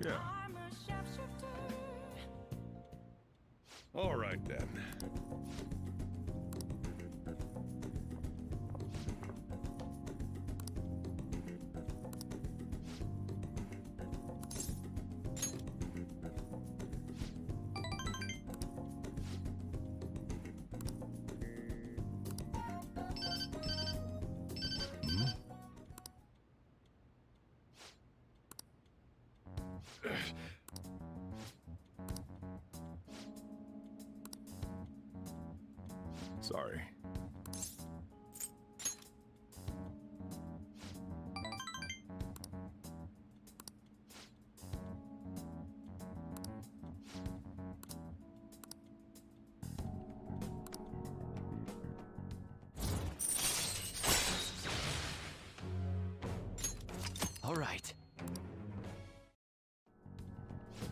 Yeah. All right then. Sorry. All right.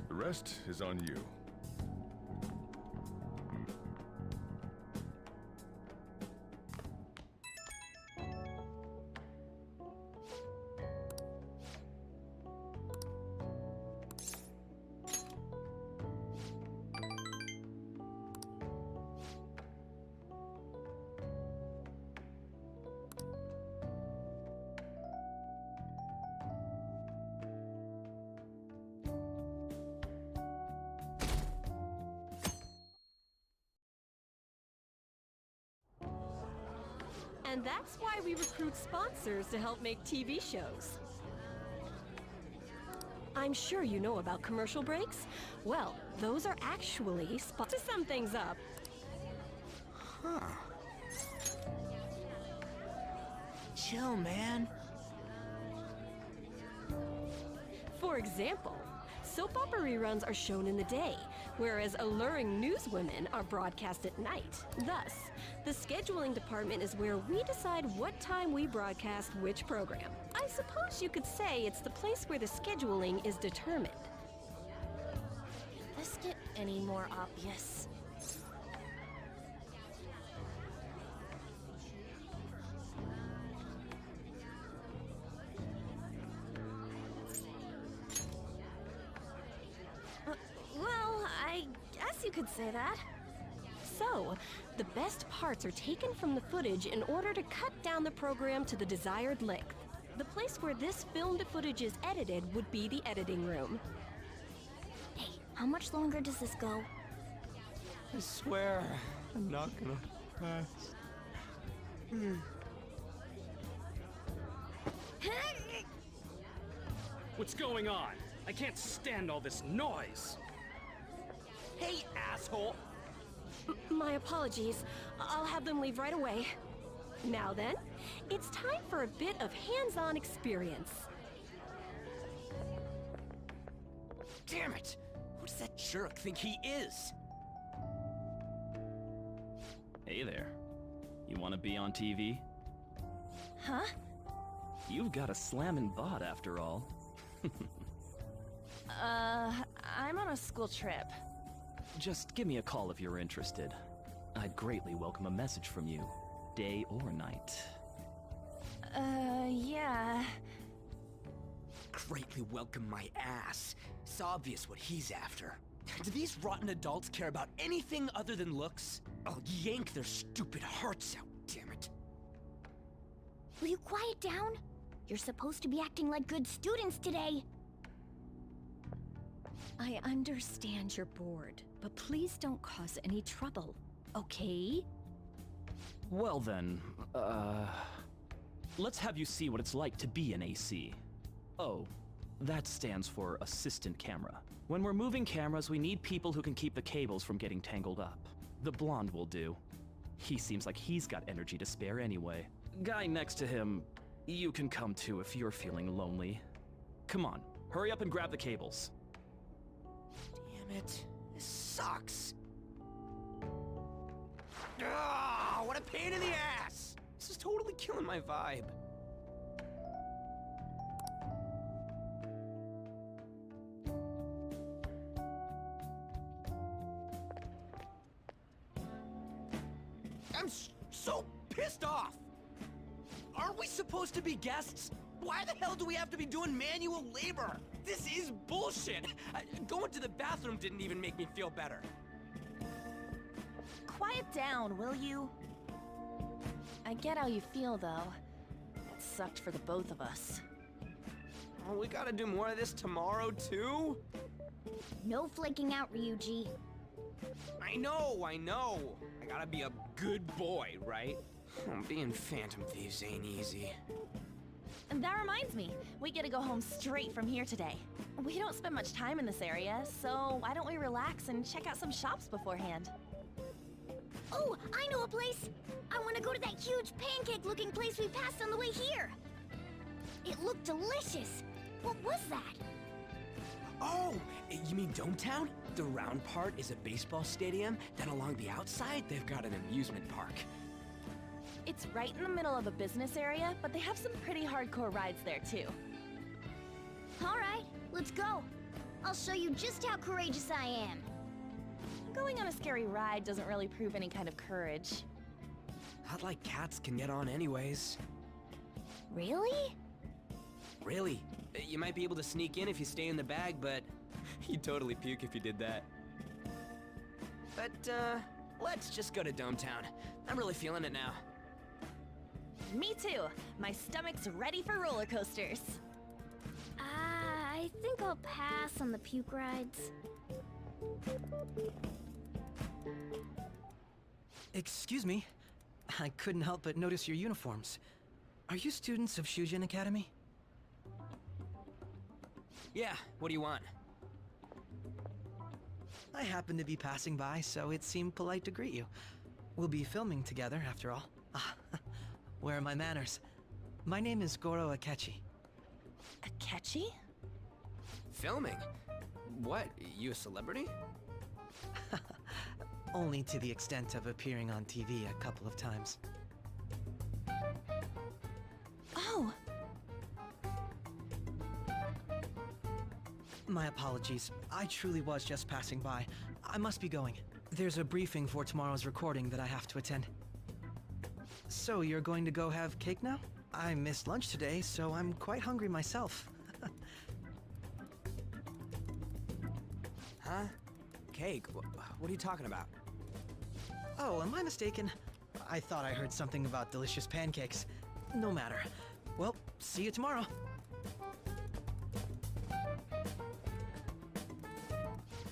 The rest is on you. And that's why we recruit sponsors to help make TV shows. I'm sure you know about commercial breaks. Well, those are actually to sum things up. Huh. Chill, man. For example, soap opera reruns are shown in the day, whereas alluring newswomen are broadcast at night. Thus, the scheduling department is where we decide what time we broadcast which program. I suppose you could say it's the place where the scheduling is determined. Can this get any more obvious? Well, I guess you could say that. So, the best parts are taken from the footage in order to cut down the program to the desired length. The place where this filmed footage is edited would be the editing room. Hey, how much longer does this go? I swear, I'm not gonna pass. What's going on? I can't stand all this noise. Hey, asshole! My apologies. I'll have them leave right away. Now then, it's time for a bit of hands-on experience. Damn it! Who does that jerk think he is? Hey there. You want to be on TV? Huh? You've got a slammin' bod after all. I'm on a school trip. Just give me a call if you're interested. I'd greatly welcome a message from you, day or night. Yeah. Greatly welcome my ass. It's obvious what he's after. Do these rotten adults care about anything other than looks? I'll yank their stupid hearts out, damn it. Will you quiet down? You're supposed to be acting like good students today. I understand you're bored, but please don't cause any trouble, okay? Well then, let's have you see what it's like to be an AC. Oh, that stands for assistant camera. When we're moving cameras, we need people who can keep the cables from getting tangled up. The blonde will do. He seems like he's got energy to spare anyway. Guy next to him, you can come too if you're feeling lonely. Come on, hurry up and grab the cables. Damn it. This sucks. Ah, what a pain in the ass! This is totally killing my vibe. I'm so pissed off! Aren't we supposed to be guests? Why the hell do we have to be doing manual labor? This is bullshit! Going to the bathroom didn't even make me feel better. Quiet down, will you? I get how you feel, though. It sucked for the both of us. Oh, we gotta do more of this tomorrow, too? No flaking out, Ryuji. I know. I gotta be a good boy, right? Being Phantom Thieves ain't easy. And that reminds me, we get to go home straight from here today. We don't spend much time in this area, so why don't we relax and check out some shops beforehand? Oh, I know a place! I want to go to that huge pancake-looking place we passed on the way here! It looked delicious! What was that? Oh, you mean Dometown? The round part is a baseball stadium, then along the outside, they've got an amusement park. It's right in the middle of a business area, but they have some pretty hardcore rides there, too. Alright, let's go. I'll show you just how courageous I am. Going on a scary ride doesn't really prove any kind of courage. Not like cats can get on anyways. Really? Really? You might be able to sneak in if you stay in the bag, but you'd totally puke if you did that. But, let's just go to Dometown. I'm really feeling it now. Me too. My stomach's ready for roller coasters. I think I'll pass on the puke rides. Excuse me. I couldn't help but notice your uniforms. Are you students of Shujin Academy? Yeah, what do you want? I happened to be passing by, so it seemed polite to greet you. We'll be filming together, after all. Ah, where are my manners? My name is Goro Akechi. Akechi? Filming? What, you a celebrity? Only to the extent of appearing on TV a couple of times. Oh, My apologies. I truly was just passing by. I must be going. There's a briefing for tomorrow's recording that I have to attend. So you're going to go have cake now? I missed lunch today, so I'm quite hungry myself. Huh? Cake? What are you talking about? Oh, am I mistaken? I thought I heard something about delicious pancakes. No matter. Well, see you tomorrow.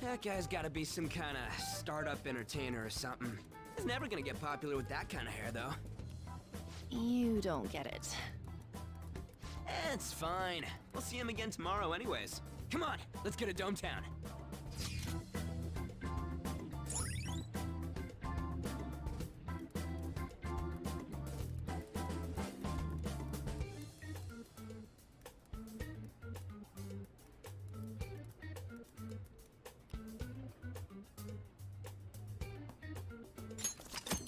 That guy's gotta be some kind of startup entertainer or something. He's never gonna get popular with that kind of hair, though. you don't get it. It's fine. We'll see him again tomorrow anyways. Come on, let's go to Dometown.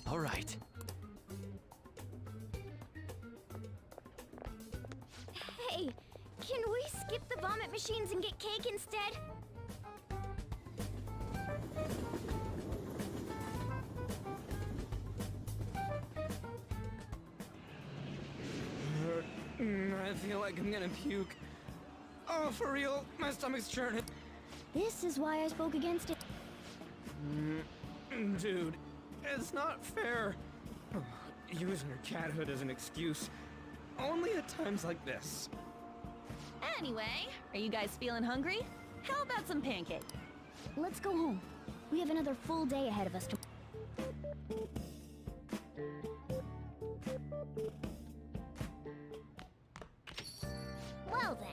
All right. Hey, can we skip the vomit machines and get cake instead? I feel like I'm gonna puke. Oh, for real, my stomach's churning. This is why I spoke against it. Dude, it's not fair. Using her cathood as an excuse. Only at times like this. Anyway, are you guys feeling hungry? How about some pancake? Let's go home. We have another full day ahead of us. Well then.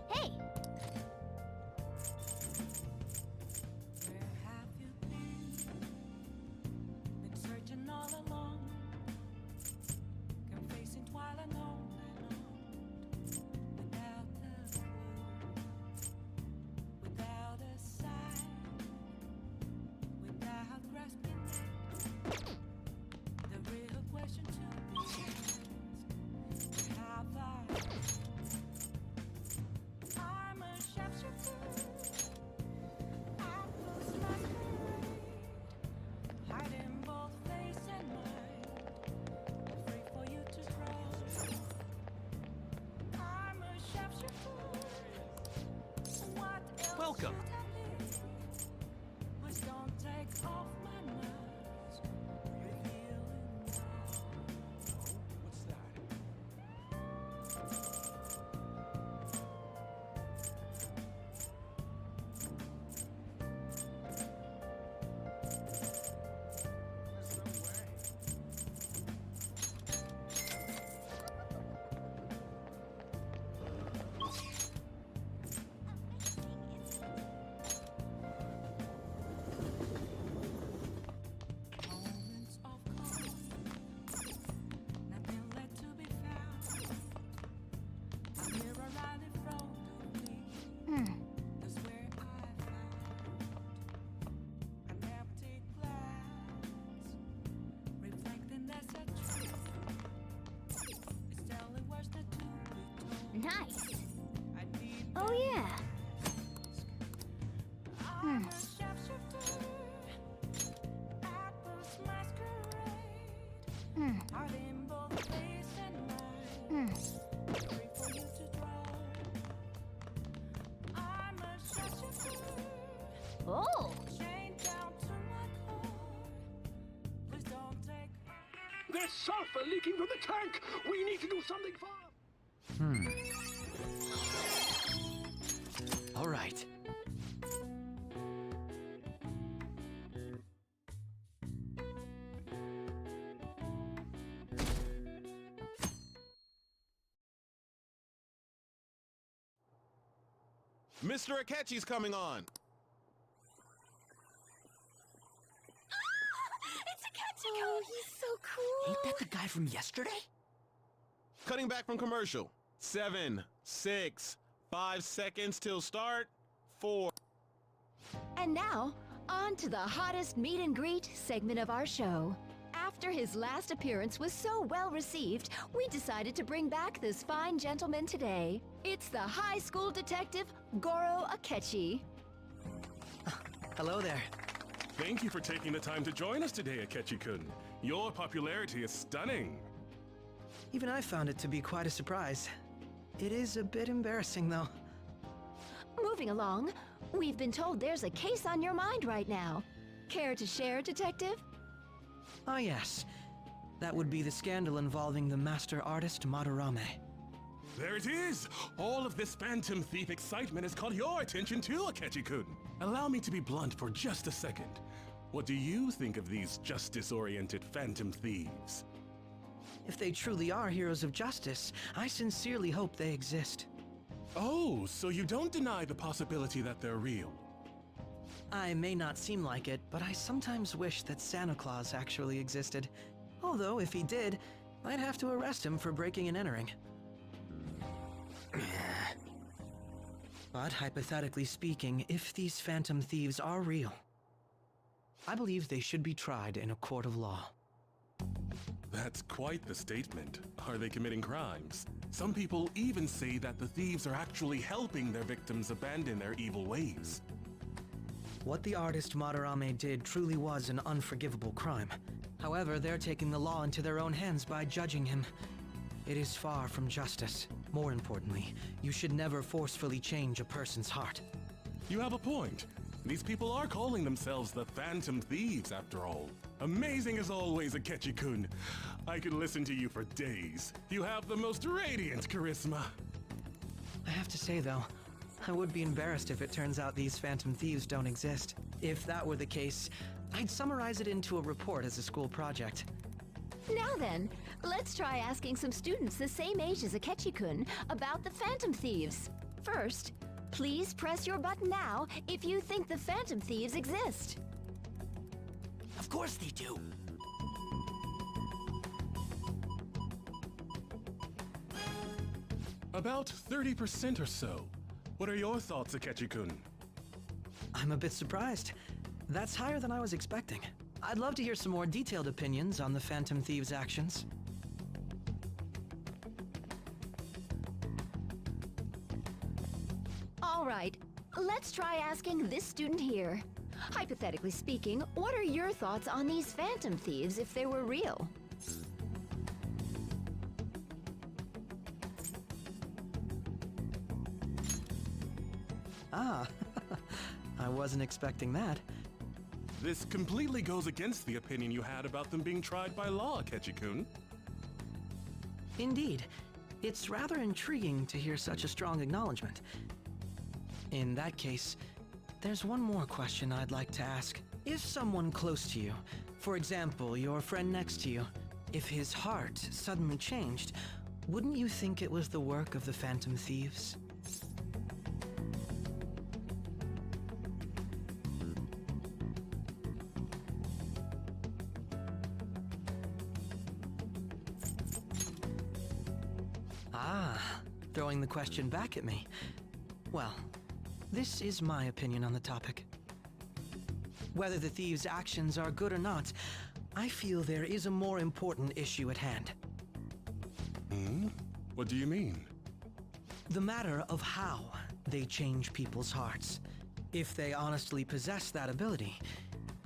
Hey! Nice. Oh, yeah. Oh! There's sulfur leaking from the tank! We need to do something fast! All right. Mr. Akechi's coming on! It's a Ketchico! Oh, he's so cool! Ain't that the guy from yesterday? Cutting back from commercial. 7, 6, 5 seconds till start. 4. And now, on to the hottest meet and greet segment of our show. After his last appearance was so well received, we decided to bring back this fine gentleman today. It's the high school detective, Goro Akechi. Hello there. Thank you for taking the time to join us today, Akechi-kun. Your popularity is stunning. Even I found it to be quite a surprise. It is a bit embarrassing, though. Moving along, we've been told there's a case on your mind right now. Care to share, Detective? Ah, yes. That would be the scandal involving the master artist Madarame. There it is! All of this Phantom Thief excitement has caught your attention too, Akechi-kun. Allow me to be blunt for just a second. What do you think of these justice-oriented Phantom Thieves? If they truly are heroes of justice, I sincerely hope they exist. Oh, so you don't deny the possibility that they're real? I may not seem like it, but I sometimes wish that Santa Claus actually existed. Although, if he did, I'd have to arrest him for breaking and entering. But hypothetically speaking, if these Phantom Thieves are real, I believe they should be tried in a court of law. That's quite the statement. Are they committing crimes? Some people even say that the thieves are actually helping their victims abandon their evil ways. What the artist Madarame did truly was an unforgivable crime. However, they're taking the law into their own hands by judging him. It is far from justice. More importantly, you should never forcefully change a person's heart. You have a point. These people are calling themselves the Phantom Thieves, after all. Amazing as always, Akechi-kun. I could listen to you for days. You have the most radiant charisma. I have to say, though, I would be embarrassed if it turns out these Phantom Thieves don't exist. If that were the case, I'd summarize it into a report as a school project. Now then, let's try asking some students the same age as Akechi-kun about the Phantom Thieves. First, please press your button now if you think the Phantom Thieves exist. Of course they do. About 30% or so. What are your thoughts, Akechi-kun? I'm a bit surprised. That's higher than I was expecting. I'd love to hear some more detailed opinions on the Phantom Thieves' actions. All right, let's try asking this student here. Hypothetically speaking, what are your thoughts on these Phantom Thieves if they were real? Ah, I wasn't expecting that. This completely goes against the opinion you had about them being tried by law, Akechi-kun. Indeed. It's rather intriguing to hear such a strong acknowledgement. In that case, there's one more question I'd like to ask. If someone close to you, for example, your friend next to you, if his heart suddenly changed, wouldn't you think it was the work of the Phantom Thieves? Ah, throwing the question back at me. Well, this is my opinion on the topic. Whether the thieves' actions are good or not, I feel there is a more important issue at hand. Hmm? What do you mean? the matter of how they change people's hearts. If they honestly possess that ability,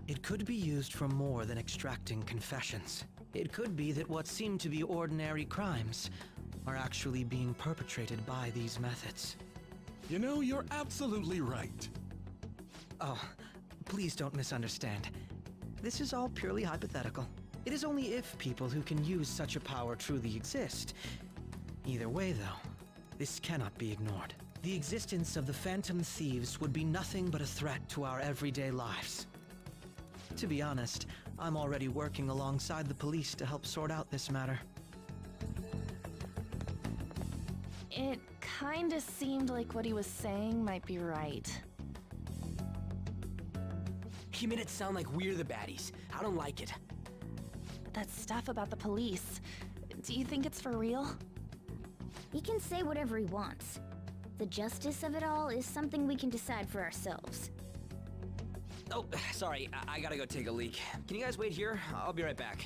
it could be used for more than extracting confessions. It could be that what seem to be ordinary crimes are actually being perpetrated by these methods. You know, you're absolutely right. Oh, please don't misunderstand. This is all purely hypothetical. It is only if people who can use such a power truly exist. Either way, though, this cannot be ignored. The existence of the Phantom Thieves would be nothing but a threat to our everyday lives. To be honest, I'm already working alongside the police to help sort out this matter. It kinda seemed like what he was saying might be right. He made it sound like we're the baddies. I don't like it. That stuff about the police, do you think it's for real? He can say whatever he wants. The justice of it all is something we can decide for ourselves. Oh, sorry, I gotta go take a leak. Can you guys wait here? I'll be right back.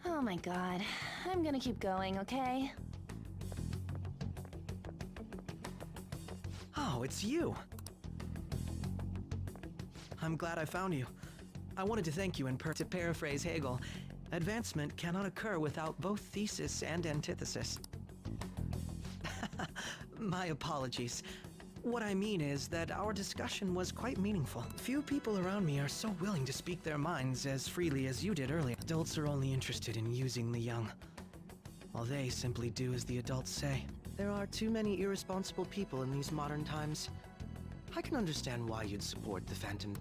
Oh my god. I'm gonna keep going, okay? Oh, it's you! I'm glad I found you. I wanted to thank you to paraphrase Hegel, advancement cannot occur without both thesis and antithesis. My apologies. What I mean is that our discussion was quite meaningful. Few people around me are so willing to speak their minds as freely as you did earlier. Adults are only interested in using the young, while they simply do as the adults say. There are too many irresponsible people in these modern times. I can understand why you'd support the Phantom.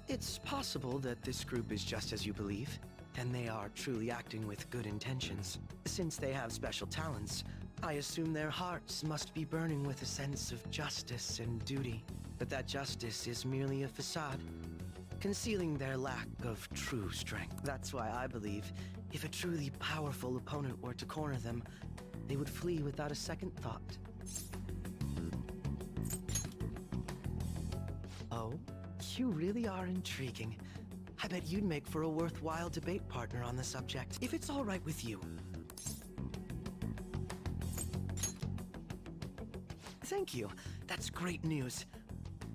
It's possible that this group is just as you believe, and they are truly acting with good intentions. Since they have special talents, I assume their hearts must be burning with a sense of justice and duty. But that justice is merely a facade, concealing their lack of true strength. That's why I believe if a truly powerful opponent were to corner them, they would flee without a second thought. Oh, you really are intriguing. I bet you'd make for a worthwhile debate partner on the subject, if it's all right with you. Thank you. That's great news.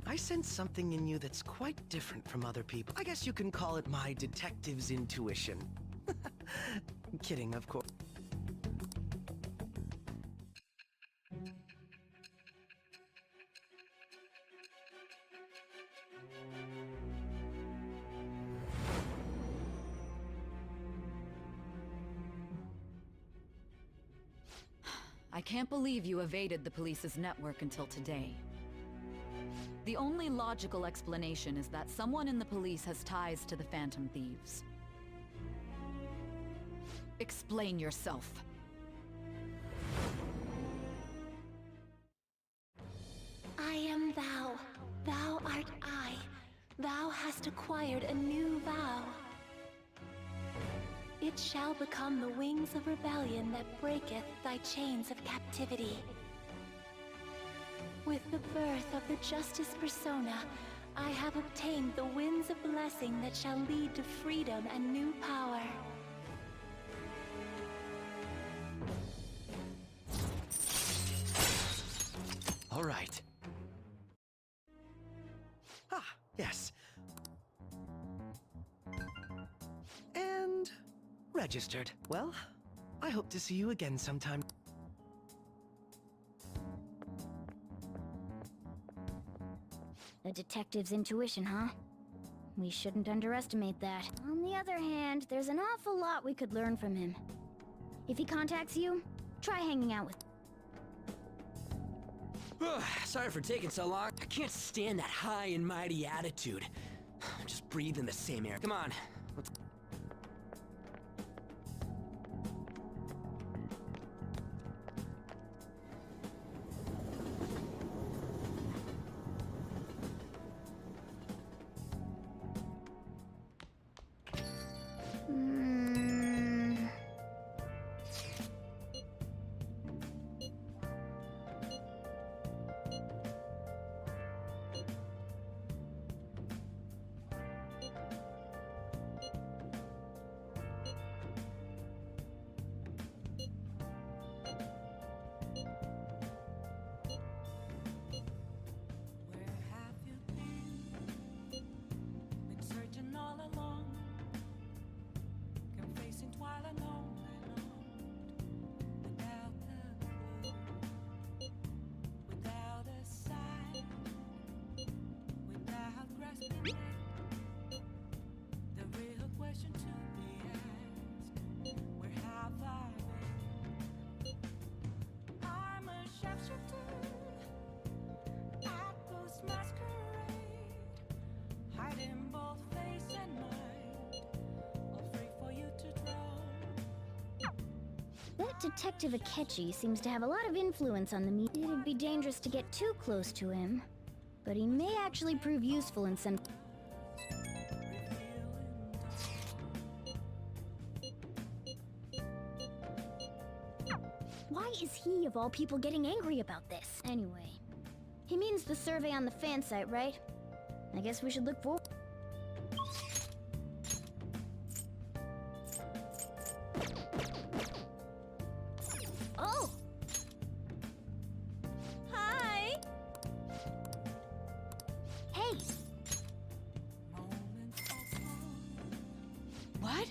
I sense something in you that's quite different from other people. I guess you can call it my detective's intuition. Kidding, of course. I can't believe you evaded the police's network until today. The only logical explanation is that someone in the police has ties to the Phantom Thieves. Explain yourself. I am thou. Thou art I. Thou hast acquired a new vow. It shall become the wings of rebellion that breaketh thy chains of captivity. With the birth of the Justice Persona, I have obtained the winds of blessing that shall lead to freedom and new power. All right. Ah, yes. And registered. Well, I hope to see you again sometime. A detective's intuition, huh? We shouldn't underestimate that. On the other hand, there's an awful lot we could learn from him. If he contacts you, try hanging out with Sorry for taking so long. I can't stand that high and mighty attitude. Just breathe in the same air. Come on. Let's... That Detective Akechi seems to have a lot of influence on the media. It'd be dangerous to get too close to him, but he may actually prove useful in some... Why is he, of all people, getting angry about this? Anyway, he means the survey on the fan site, right? I guess we should look forward. Oh! Hi! Hey! What?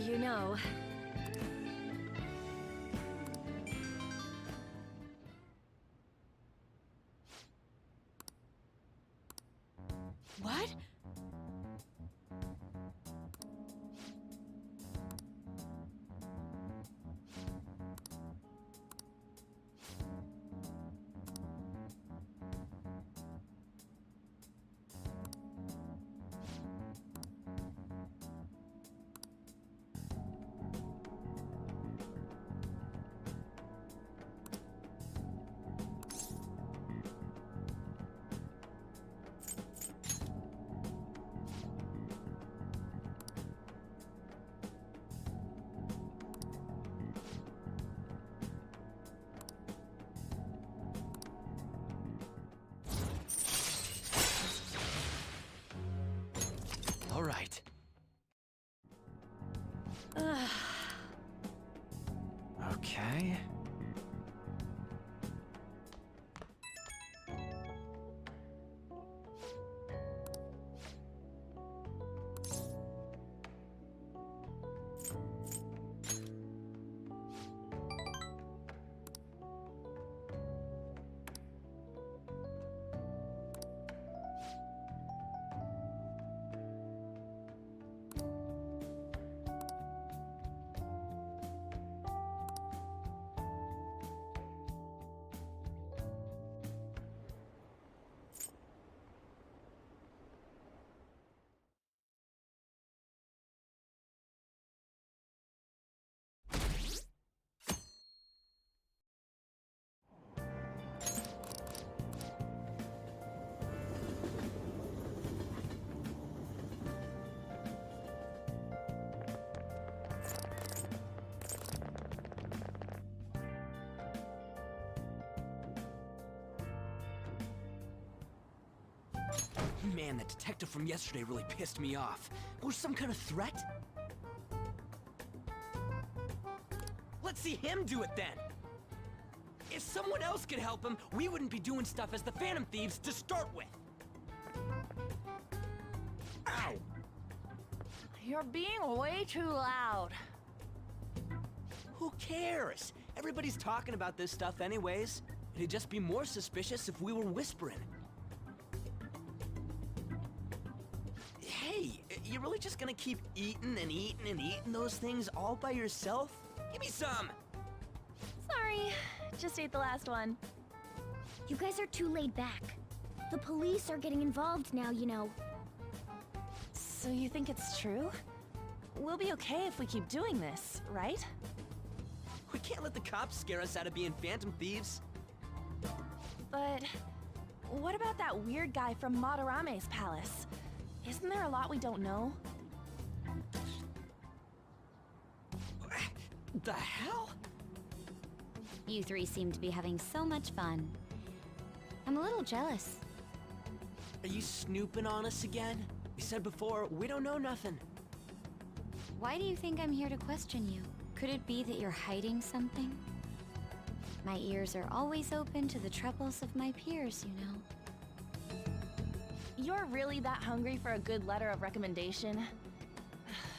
You know... What? All right. Okay. Man, that detective from yesterday really pissed me off. Was some kind of threat? Let's see him do it then! If someone else could help him, we wouldn't be doing stuff as the Phantom Thieves to start with! Ow! You're being way too loud. Who cares? Everybody's talking about this stuff anyways. It'd just be more suspicious if we were whispering. Hey, You really just gonna keep eating and eating and eating those things all by yourself? Give me some! Sorry, just ate the last one. You guys are too laid back. The police are getting involved now, you know. So you think it's true? We'll be okay if we keep doing this, right? We can't let the cops scare us out of being phantom thieves. But what about that weird guy from Madarame's palace? Isn't there a lot we don't know? The hell? You three seem to be having so much fun. I'm a little jealous. Are you snooping on us again? You said before, we don't know nothing. Why do you think I'm here to question you? Could it be that you're hiding something? My ears are always open to the troubles of my peers, you know. You're really that hungry for a good letter of recommendation?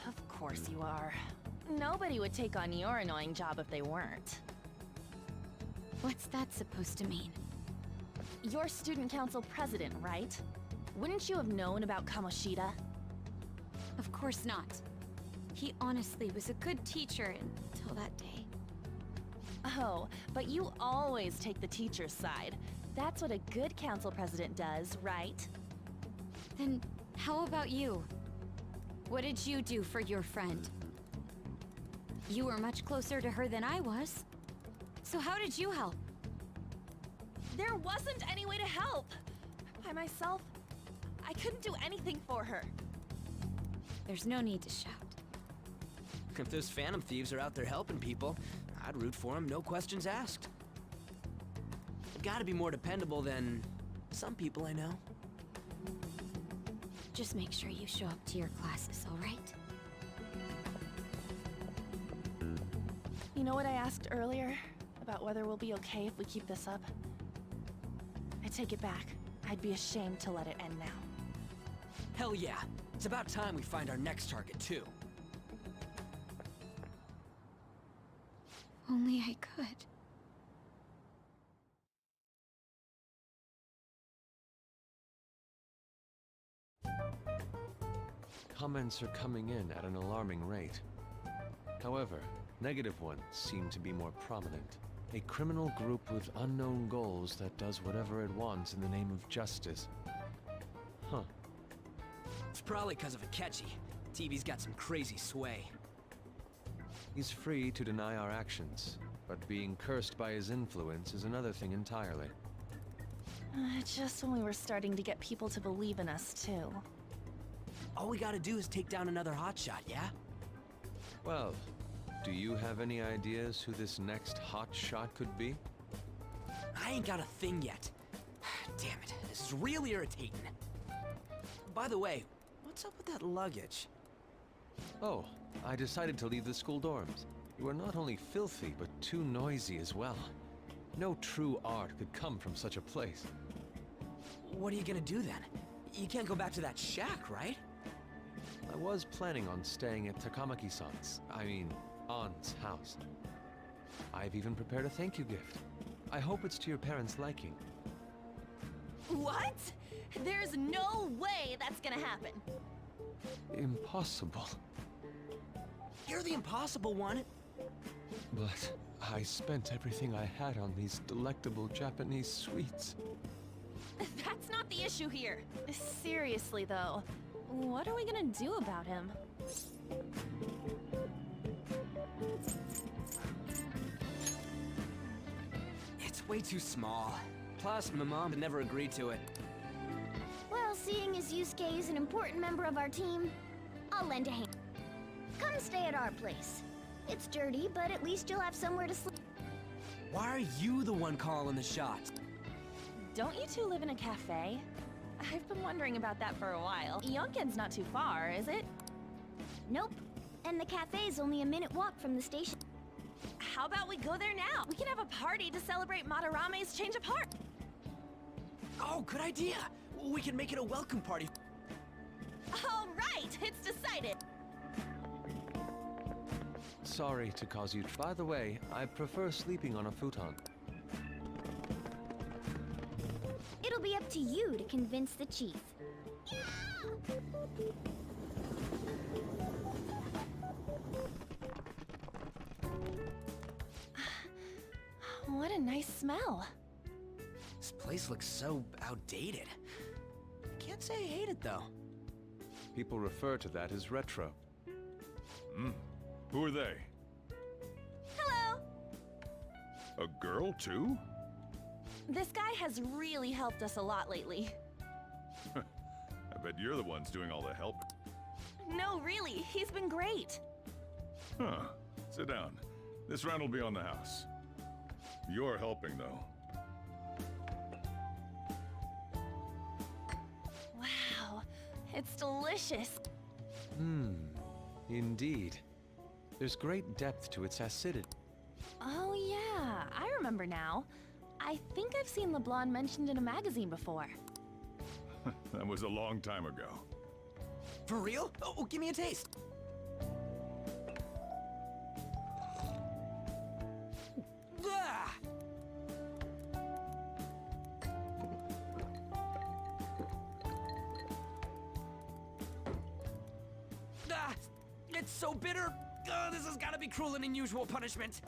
Of course you are. Nobody would take on your annoying job if they weren't. What's that supposed to mean? You're student council president, right? Wouldn't you have known about Kamoshida? Of course not. He honestly was a good teacher until that day. Oh, but you always take the teacher's side. That's what a good council president does, right? Then how about you? What did you do for your friend? You were much closer to her than I was. So how did you help? There wasn't any way to help. By myself, I couldn't do anything for her. There's no need to shout. If those phantom thieves are out there helping people, I'd root for them, no questions asked. They've gotta be more dependable than some people I know. Just make sure you show up to your classes, all right? You know what I asked earlier? About whether we'll be okay if we keep this up? I take it back. I'd be ashamed to let it end now. Hell yeah. It's about time we find our next target, too. Only I could. Comments are coming in at an alarming rate. However, negative ones seem to be more prominent. A criminal group with unknown goals that does whatever it wants in the name of justice. Huh. It's probably because of Akechi. TV's got some crazy sway. He's free to deny our actions, but being cursed by his influence is another thing entirely. Just when we were starting to get people to believe in us, too. All we gotta do is take down another hotshot, yeah? Well, do you have any ideas who this next hot shot could be? I ain't got a thing yet. Damn it, this is really irritating. By the way, what's up with that luggage? Oh, I decided to leave the school dorms. You are not only filthy, but too noisy as well. No true art could come from such a place. What are you gonna do then? You can't go back to that shack, right? I was planning on staying at Takamaki-san's, aunt's house. I've even prepared a thank you gift. I hope it's to your parents' liking. What? There's no way that's gonna happen. Impossible. You're the impossible one. But I spent everything I had on these delectable Japanese sweets. That's not the issue here. Seriously, though, what are we gonna do about him? It's way too small. Plus, my mom would never agree to it. Well, seeing as Yusuke is an important member of our team, I'll lend a hand. Come stay at our place. It's dirty, but at least you'll have somewhere to sleep. Why are you the one calling the shots? Don't you two live in a cafe? I've been wondering about that for a while. Yonken's not too far, is it? Nope. And the cafe's only a minute walk from the station. How about we go there now? We can have a party to celebrate Madarame's change of heart. Oh, good idea. We can make it a welcome party. All right, it's decided. Sorry to cause you... By the way, I prefer sleeping on a futon. It'll be up to you to convince the chief. What a nice smell. This place looks so outdated. Can't say I hate it though. People refer to that as retro. Who are they? Hello! A girl, too? This guy has really helped us a lot lately. I bet you're the ones doing all the helping. No, really, he's been great. Huh. Sit down. This round will be on the house. You're helping, though. Wow, it's delicious. Indeed. There's great depth to its acidity. Oh yeah, I remember now. I think I've seen the blonde mentioned in a magazine before. That was a long time ago. For real? Oh, give me a taste. Ah! Ah, it's so bitter. This has got to be cruel and unusual punishment.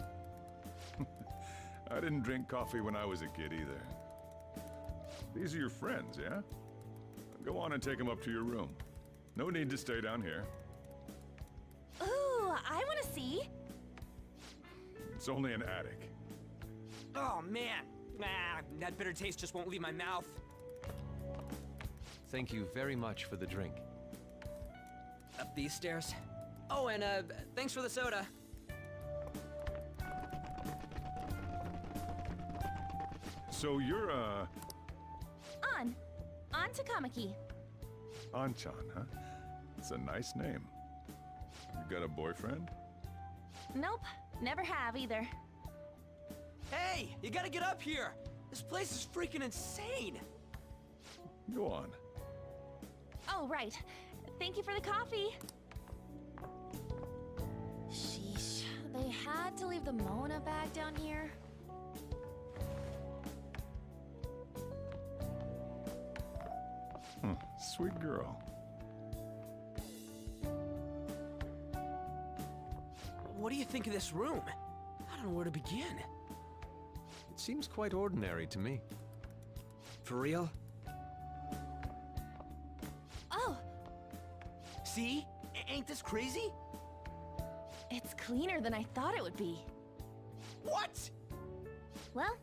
I didn't drink coffee when I was a kid either. These are your friends, yeah? Go on and take them up to your room. No need to stay down here. Ooh, I want to see. It's only an attic. Oh man, that bitter taste just won't leave my mouth. Thank you very much for the drink. Up these stairs. Oh, and thanks for the soda. So you're, On to Kamaki. Anchan, huh? It's a nice name. You got a boyfriend? Nope, never have either. Hey, you gotta get up here. This place is freaking insane. Go on. Oh, right. Thank you for the coffee. Sheesh, they had to leave the Mona bag down here. Sweet girl. What do you think of this room? I don't know where to begin. It seems quite ordinary to me. For real? Oh, See? Ain't this crazy? it's cleaner than I thought it would be. What? Well,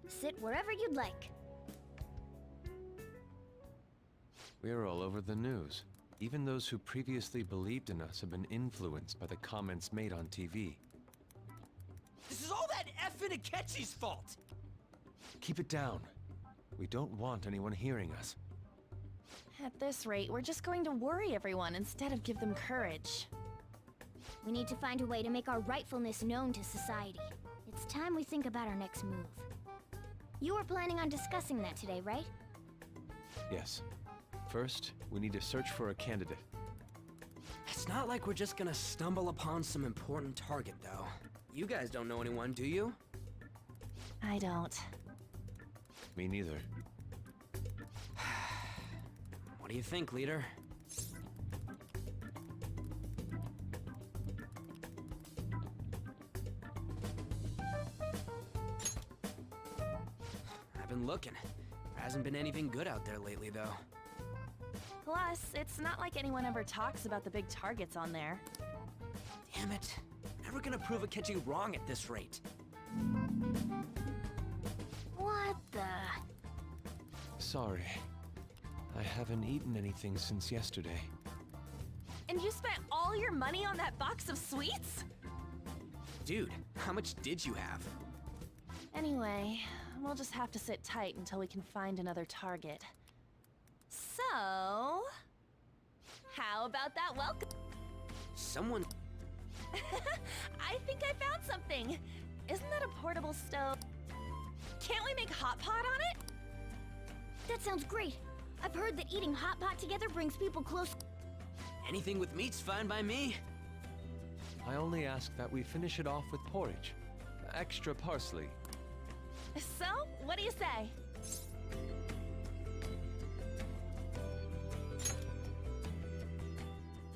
sit wherever you'd like. We're all over the news. Even those who previously believed in us have been influenced by the comments made on TV. This is all that effing Akechi's fault! Keep it down. We don't want anyone hearing us. At this rate, we're just going to worry everyone instead of give them courage. We need to find a way to make our rightfulness known to society. It's time we think about our next move. You were planning on discussing that today, right? Yes. First, we need to search for a candidate. It's not like we're just gonna stumble upon some important target, though. You guys don't know anyone, do you? I don't. Me neither. What do you think, leader? I've been looking. There hasn't been anything good out there lately, though. Plus, it's not like anyone ever talks about the big targets on there. Damn it. Never gonna prove Akechi wrong at this rate. What the? Sorry. I haven't eaten anything since yesterday. And you spent all your money on that box of sweets? Dude, how much did you have? Anyway, we'll just have to sit tight until we can find another target. So... how about that welcome? Someone... I think I found something! Isn't that a portable stove? Can't we make hot pot on it? That sounds great. I've heard that eating hot pot together brings people close. Anything with meat's fine by me. I only ask that we finish it off with porridge. Extra parsley. So, what do you say?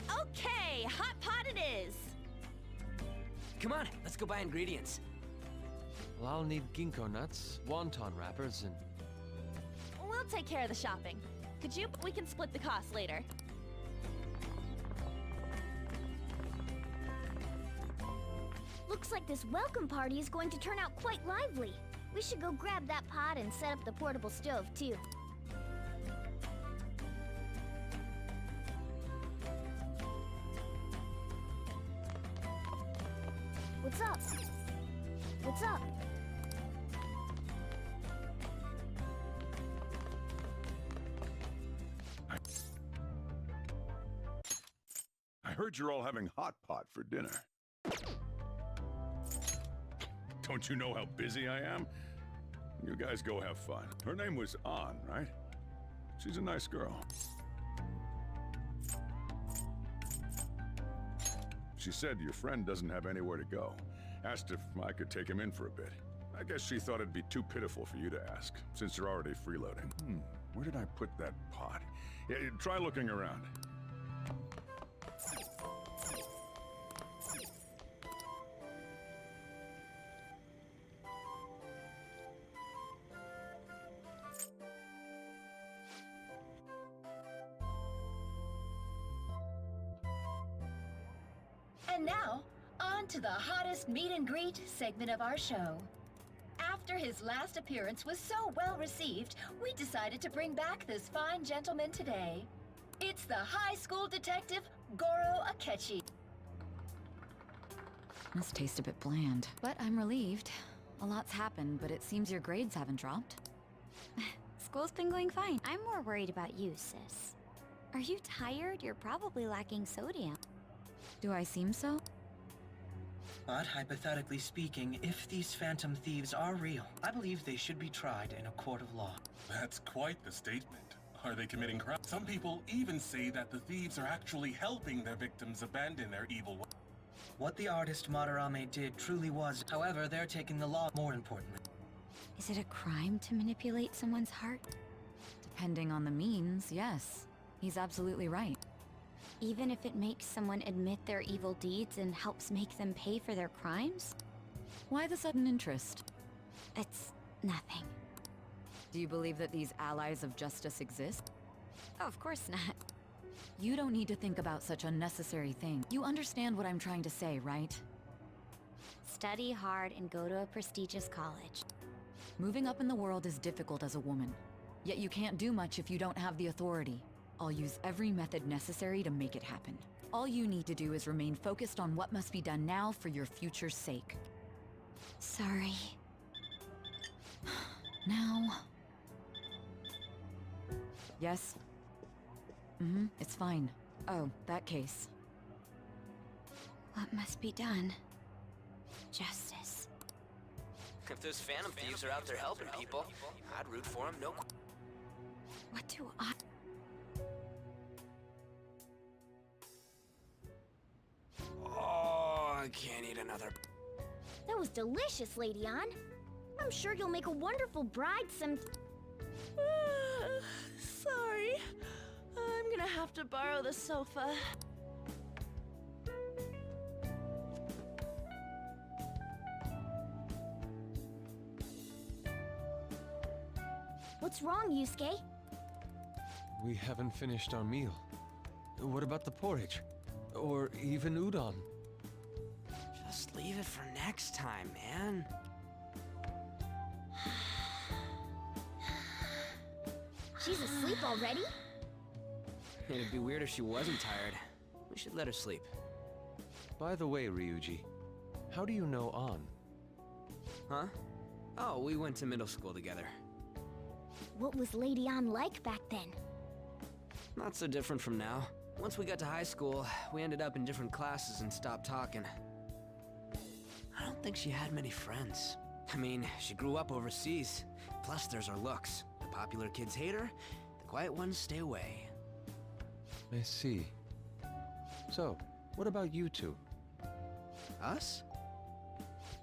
Okay, hot pot it is! Come on, let's go buy ingredients. Well, I'll need ginkgo nuts, wonton wrappers, and... We'll take care of the shopping. Could you? We can split the cost later. Looks like this welcome party is going to turn out quite lively. We should go grab that pot and set up the portable stove, too. What's up? What's up? I heard you're all having hot pot for dinner. Don't you know how busy I am? You guys go have fun. Her name was An, right? She's a nice girl. She said your friend doesn't have anywhere to go. Asked if I could take him in for a bit. I guess she thought it'd be too pitiful for you to ask, since you're already freeloading. Where did I put that pot? Yeah, try looking around. And now, on to the hottest meet and greet segment of our show. After his last appearance was so well received, we decided to bring back this fine gentleman today. It's the high school detective, Goro Akechi. This tastes a bit bland, but I'm relieved. A lot's happened, but it seems your grades haven't dropped. School's been going fine. I'm more worried about you, sis. Are you tired? You're probably lacking sodium. Do I seem so? But hypothetically speaking, if these phantom thieves are real, I believe they should be tried in a court of law. That's quite the statement. Are they committing crime? Some people even say that the thieves are actually helping their victims abandon their evil ways. What the artist Madarame did truly was, however, they're taking the law more importantly. Is it a crime to manipulate someone's heart? Depending on the means, yes. He's absolutely right. Even if it makes someone admit their evil deeds and helps make them pay for their crimes? Why the sudden interest? It's nothing. Do you believe that these allies of justice exist? Oh, of course not. You don't need to think about such unnecessary things. You understand what I'm trying to say, right? Study hard and go to a prestigious college. Moving up in the world is difficult as a woman. Yet you can't do much if you don't have the authority. I'll use every method necessary to make it happen. All you need to do is remain focused on what must be done now for your future's sake. Sorry. Now... Yes? It's fine. Oh, that case. What must be done? Justice. If those phantom thieves are out there helping people, I'd root for them, no... What do I... Oh, I can't eat another... That was delicious, Lady An. I'm sure you'll make a wonderful bride some... Sorry. I'm gonna have to borrow the sofa. What's wrong, Yusuke? We haven't finished our meal. What about the porridge? Or even udon? Just leave it for next time, man. She's asleep already? It'd be weird if she wasn't tired. We should let her sleep. By the way, Ryuji, how do you know An? Huh? Oh, we went to middle school together. What was Lady An like back then? Not so different from now. Once we got to high school, we ended up in different classes and stopped talking. I don't think she had many friends. I mean, she grew up overseas. Plus, there's her looks. The popular kids hate her, the quiet ones stay away. I see. So, what about you two? Us?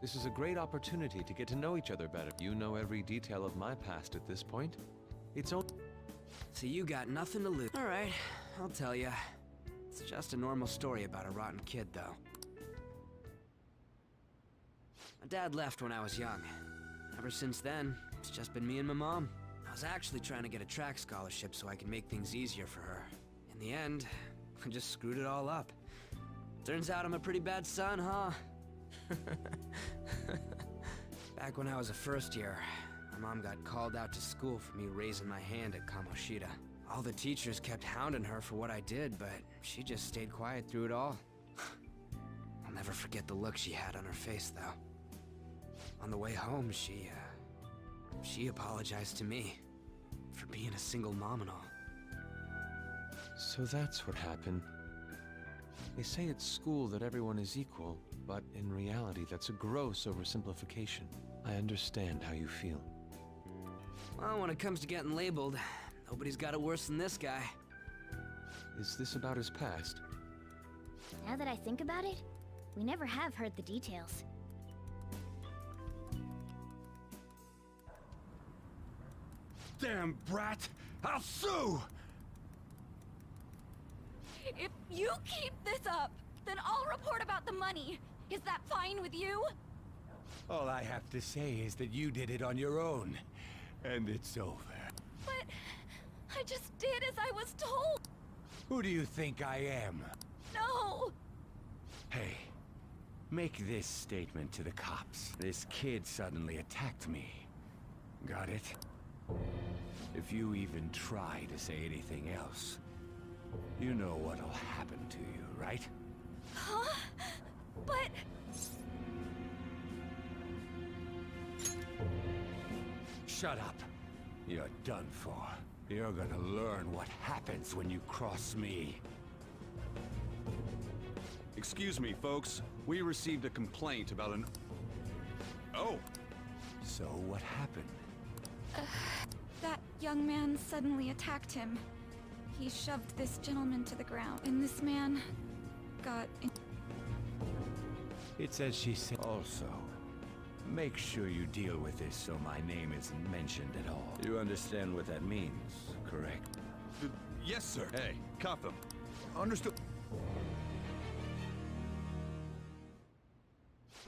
This is a great opportunity to get to know each other better. You know every detail of my past at this point. It's only... So you got nothing to lose. All right, I'll tell ya. It's just a normal story about a rotten kid, though. My dad left when I was young. Ever since then, it's just been me and my mom. I was actually trying to get a track scholarship so I could make things easier for her. In the end, I just screwed it all up. Turns out I'm a pretty bad son, huh? Back when I was a first year, my mom got called out to school for me raising my hand at Kamoshida. All the teachers kept hounding her for what I did, but she just stayed quiet through it all. I'll never forget the look she had on her face, though. On the way home, she apologized to me for being a single mom and all. So that's what happened. They say at school that everyone is equal, but in reality that's a gross oversimplification. I understand how you feel. Well, when it comes to getting labeled, nobody's got it worse than this guy. Is this about his past? Now that I think about it, we never have heard the details. Damn brat! I'll sue! If you keep this up, then I'll report about the money. Is that fine with you? All I have to say is that you did it on your own, and it's over. But I just did as I was told. Who do you think I am? No! Hey, make this statement to the cops. This kid suddenly attacked me. Got it? If you even try to say anything else, you know what'll happen to you, right? Huh? But... Shut up. You're done for. You're gonna learn what happens when you cross me. Excuse me, folks. We received a complaint about an... Oh! So what happened? That young man suddenly attacked him. He shoved this gentleman to the ground, and this man got... It's as she said. Also, make sure you deal with this so my name isn't mentioned at all. You understand what that means, correct? Yes, sir. Hey, cuff him. Understood.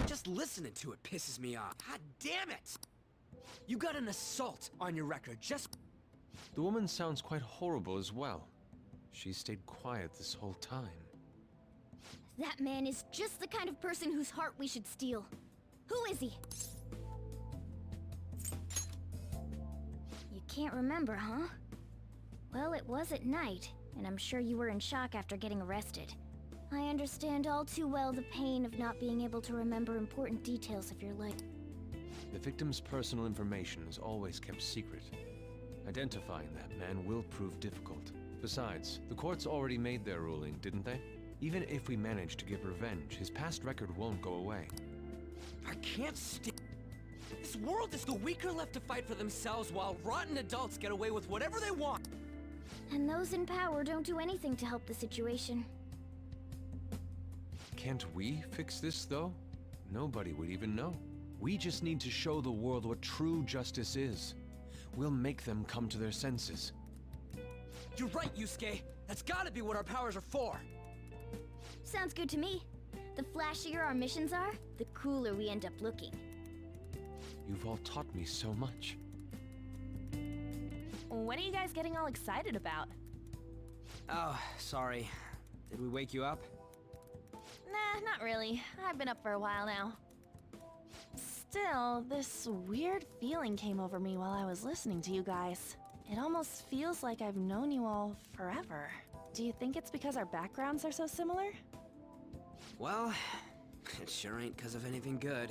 Just listening to it pisses me off. God damn it! You got an assault on your record, just... The woman sounds quite horrible as well. She stayed quiet this whole time. That man is just the kind of person whose heart we should steal. Who is he? You can't remember, huh? Well, it was at night, and I'm sure you were in shock after getting arrested. I understand all too well the pain of not being able to remember important details of your life. The victim's personal information is always kept secret. Identifying that man will prove difficult. Besides, the courts already made their ruling, didn't they? Even if we manage to get revenge, his past record won't go away. I can't stand... This world is the weaker left to fight for themselves while rotten adults get away with whatever they want. And those in power don't do anything to help the situation. Can't we fix this, though? Nobody would even know. We just need to show the world what true justice is. We'll make them come to their senses. You're right, Yusuke. That's gotta be what our powers are for. Sounds good to me. The flashier our missions are, the cooler we end up looking. You've all taught me so much. What are you guys getting all excited about? Oh, sorry. Did we wake you up? Nah, not really. I've been up for a while now. Still, this weird feeling came over me while I was listening to you guys. It almost feels like I've known you all forever. Do you think it's because our backgrounds are so similar? Well, it sure ain't because of anything good.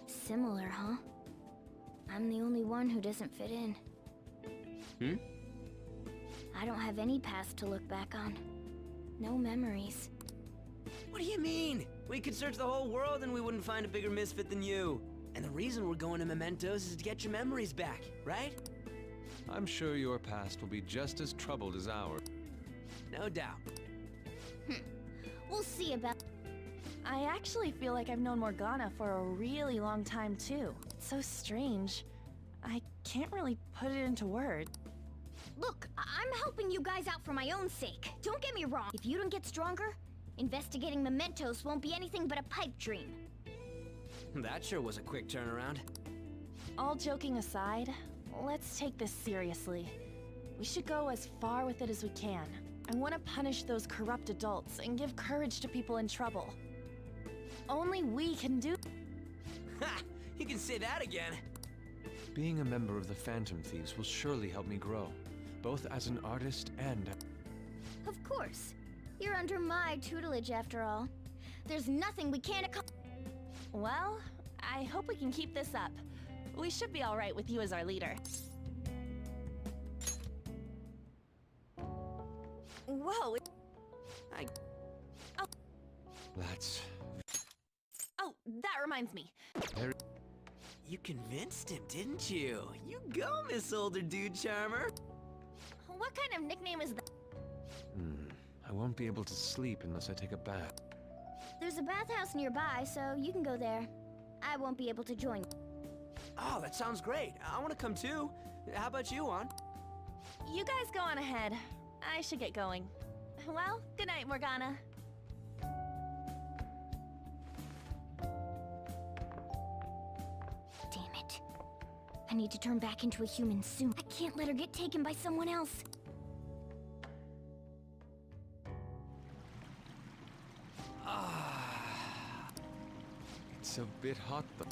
Similar, huh? I'm the only one who doesn't fit in. I don't have any past to look back on. No memories. What do you mean? We could search the whole world and we wouldn't find a bigger misfit than you. And the reason we're going to Mementos is to get your memories back, right? I'm sure your past will be just as troubled as ours. No doubt. We'll see about... I actually feel like I've known Morgana for a really long time, too. It's so strange. I can't really put it into words. Look, I'm helping you guys out for my own sake. Don't get me wrong. If you don't get stronger, investigating Mementos won't be anything but a pipe dream. That sure was a quick turnaround. All joking aside, let's take this seriously. We should go as far with it as we can. I want to punish those corrupt adults and give courage to people in trouble. Only we can do. Ha! You can say that again. Being a member of the Phantom Thieves will surely help me grow, both as an artist and... Of course. You're under my tutelage, after all. There's nothing we can't accomplish. Well, I hope we can keep this up. We should be all right with you as our leader. Whoa! Oh. That's... Oh, that reminds me. very... You convinced him, didn't you? You go, Miss Older Dude Charmer. What kind of nickname is that? I won't be able to sleep unless I take a bath. There's a bathhouse nearby, so you can go there. I won't be able to join. Oh, that sounds great. I want to come too. How about you, Juan? You guys go on ahead. I should get going. Well, good night, Morgana. Damn it. I need to turn back into a human soon. I can't let her get taken by someone else. It's a bit hot though.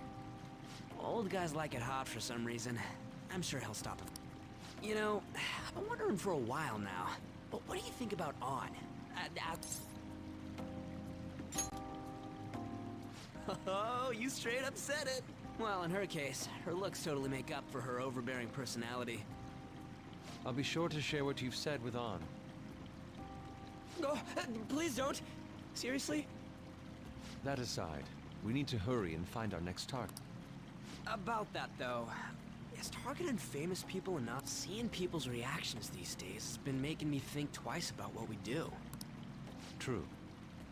Old guys like it hot for some reason. I'm sure he'll stop it. You know, I've been wondering for a while now, but what do you think about On? Oh, you straight up said it. Well, in her case, her looks totally make up for her overbearing personality. I'll be sure to share what you've said with On. Oh, please don't. Seriously? That aside, we need to hurry and find our next target. About that, though, is targeting famous people enough? Seeing people's reactions these days has been making me think twice about what we do. True.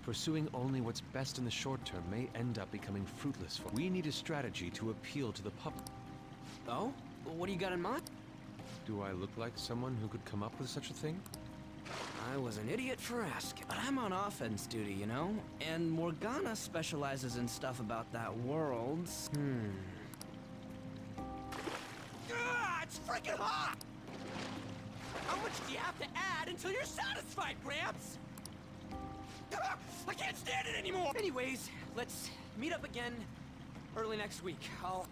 Pursuing only what's best in the short term may end up becoming fruitless for... We need a strategy to appeal to the public. Oh? What do you got in mind? Do I look like someone who could come up with such a thing? I was an idiot for asking, but I'm on offense duty, you know? And Morgana specializes in stuff about that world. Ah, it's freaking hot! How much do you have to add until you're satisfied, Gramps? Ah, I can't stand it anymore! Anyways, let's meet up again early next week. I'll...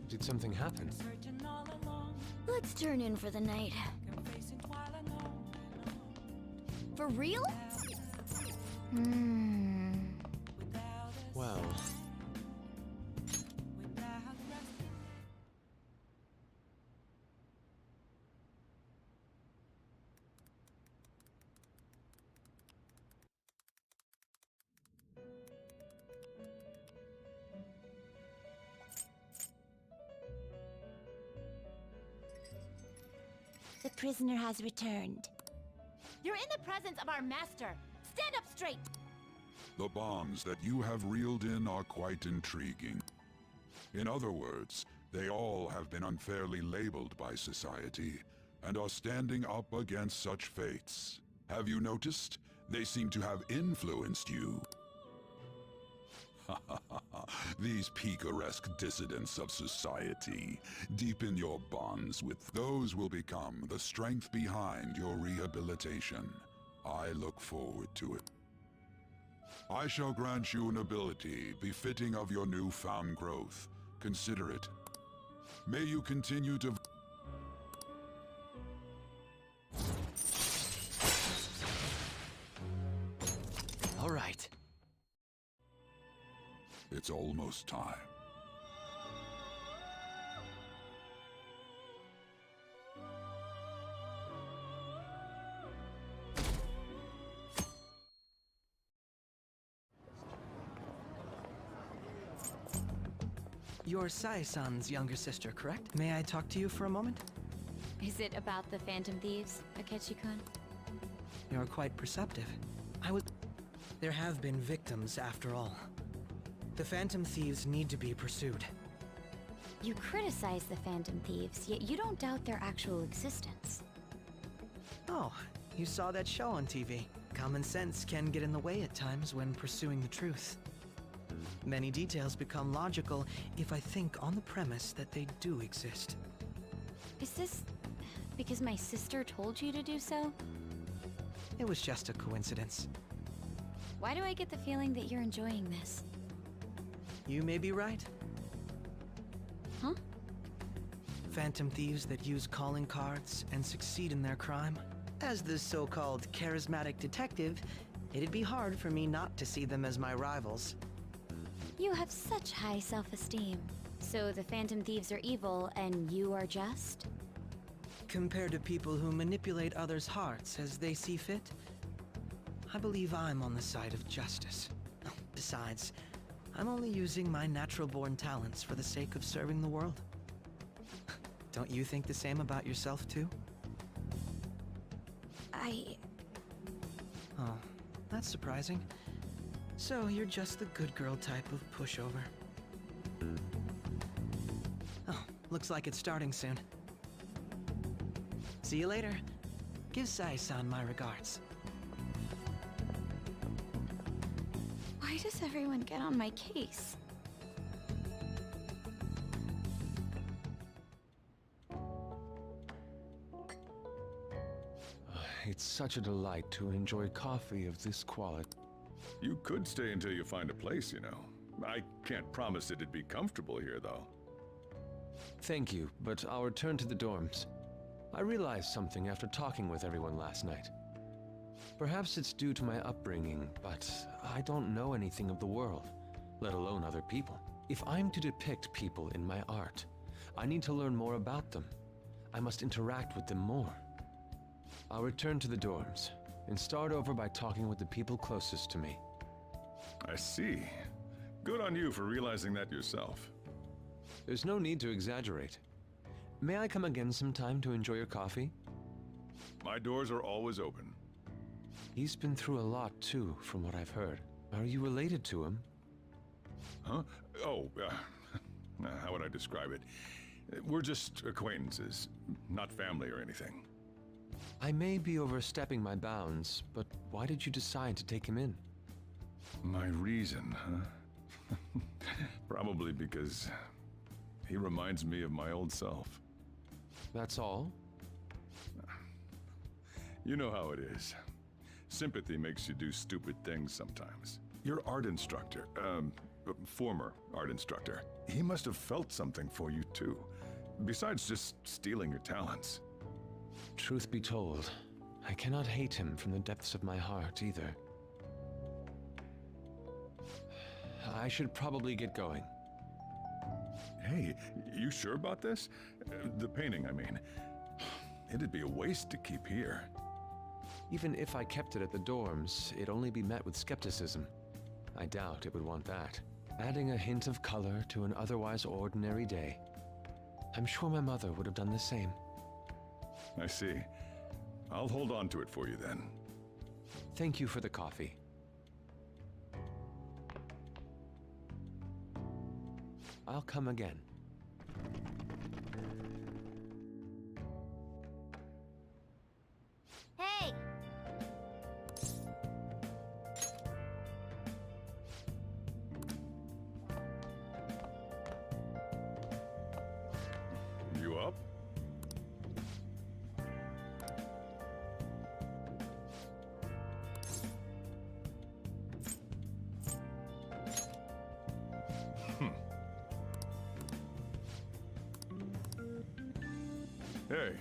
Did something happen? Let's turn in for the night. For real? Well... The prisoner has returned. You're in the presence of our master. Stand up straight! The bonds that you have reeled in are quite intriguing. In other words, they all have been unfairly labeled by society, and are standing up against such fates. Have you noticed? They seem to have influenced you. These picaresque dissidents of society. Deepen your bonds with those will become the strength behind your rehabilitation. I look forward to it. I shall grant you an ability befitting of your newfound growth. Consider it. May you continue to... All right. It's almost time. You're Sai-san's younger sister, correct? May I talk to you for a moment? Is it about the Phantom Thieves, Akechi-kun? You're quite perceptive. There have been victims, after all. The Phantom Thieves need to be pursued. You criticize the Phantom Thieves, yet you don't doubt their actual existence. Oh, you saw that show on TV. Common sense can get in the way at times when pursuing the truth. Many details become logical if I think on the premise that they do exist. Is this because my sister told you to do so? It was just a coincidence. Why do I get the feeling that you're enjoying this? You may be right. Huh? Phantom thieves that use calling cards and succeed in their crime. As the so-called charismatic detective, it'd be hard for me not to see them as my rivals. You have such high self-esteem. So the Phantom Thieves are evil and you are just? Compared to people who manipulate others' hearts as they see fit, I believe I'm on the side of justice. Besides, I'm only using my natural-born talents for the sake of serving the world. Don't you think the same about yourself, too? Oh, that's surprising. So you're just the good girl type of pushover. Oh, looks like it's starting soon. See you later. Give Sai-san my regards. Why does everyone get on my case? It's such a delight to enjoy coffee of this quality. You could stay until you find a place, you know. I can't promise it'd be comfortable here, though. Thank you, but I'll return to the dorms. I realized something after talking with everyone last night. Perhaps it's due to my upbringing, but I don't know anything of the world, let alone other people. If I'm to depict people in my art, I need to learn more about them. I must interact with them more. I'll return to the dorms and start over by talking with the people closest to me. I see. Good on you for realizing that yourself. There's no need to exaggerate. May I come again sometime to enjoy your coffee? My doors are always open. He's been through a lot too, from what I've heard. Are you related to him? Huh? Oh, how would I describe it? We're just acquaintances, not family or anything. I may be overstepping my bounds, but why did you decide to take him in? My reason, huh? Probably because he reminds me of my old self. That's all? You know how it is. Sympathy makes you do stupid things sometimes. Your art instructor, former art instructor, he must have felt something for you too, besides just stealing your talents. Truth be told, I cannot hate him from the depths of my heart either. I should probably get going. Hey, you sure about this? The painting, I mean. It'd be a waste to keep here. Even if I kept it at the dorms, it'd only be met with skepticism. I doubt it would want that. Adding a hint of color to an otherwise ordinary day. I'm sure my mother would have done the same. I see. I'll hold on to it for you then. Thank you for the coffee. I'll come again. Hey! You up? Hey.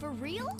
For real?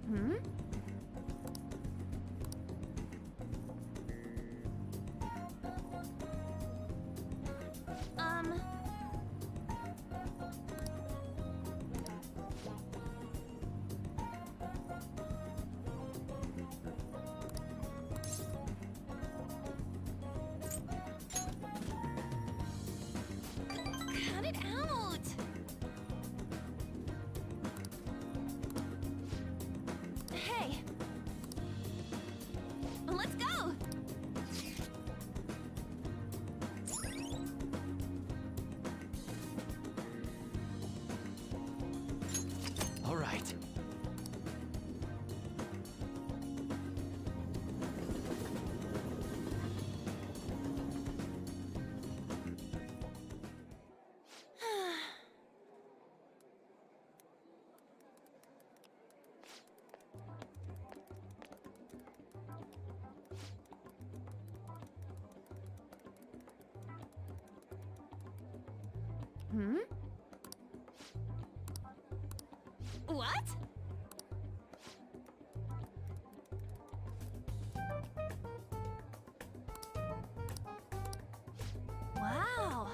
Hmm? Cut it out! Hey! Let's go! All right. Hmm? What? Wow!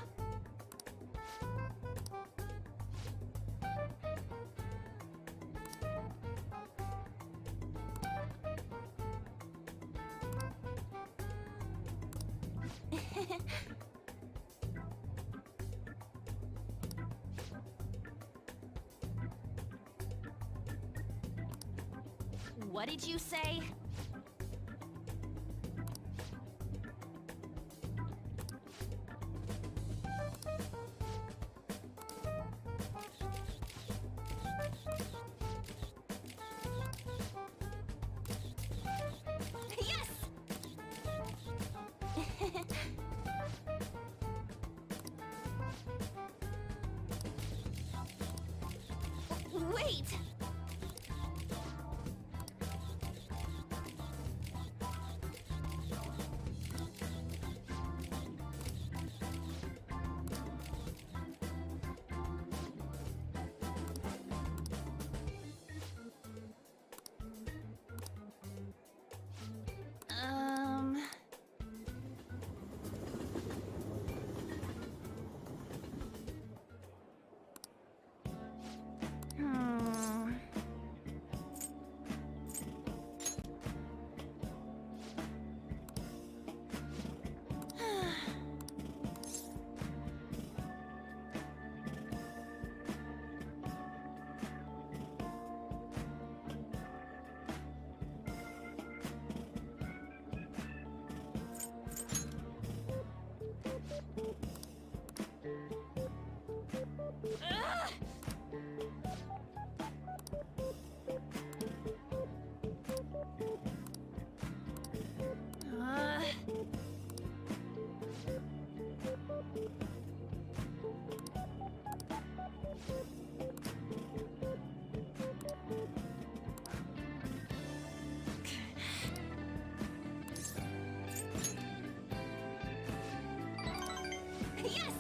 What did you say? Yes! Wait! Hmm. Ugh! Yes!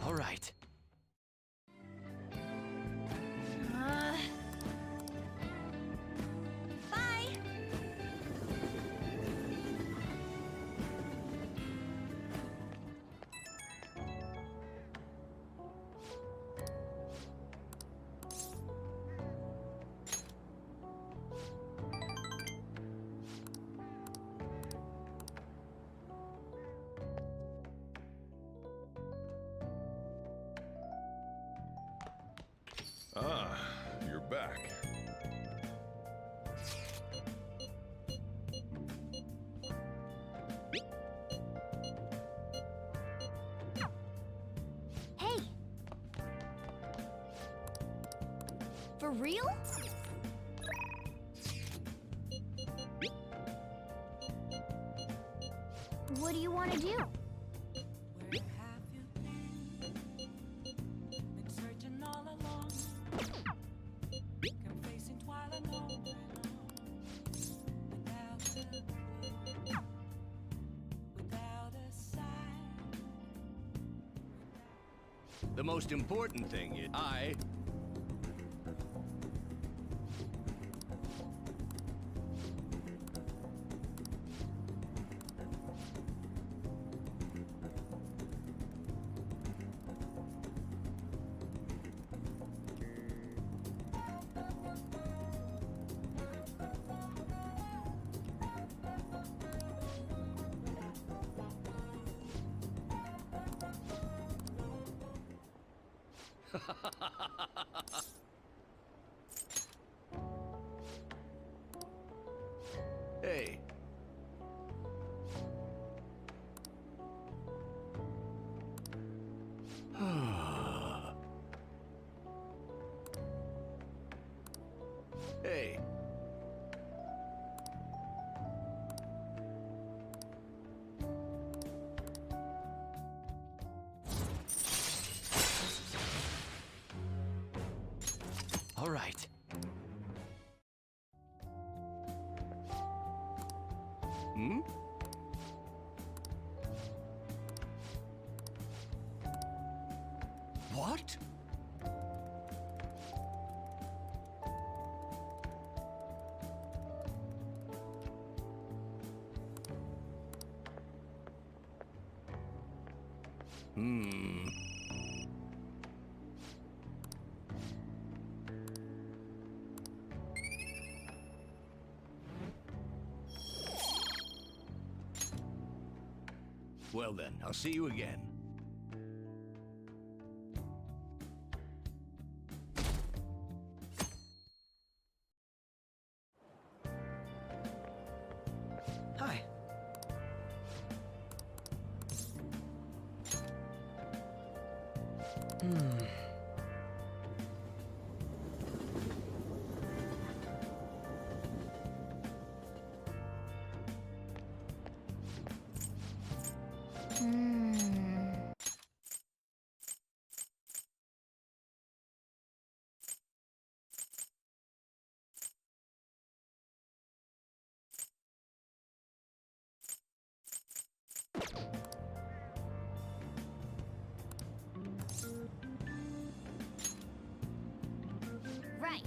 All right. For real? What do you want to do? The most important thing is Hey. Hey. All right. Hmm? What? Hmm. Well then, I'll see you again. Hi. Right.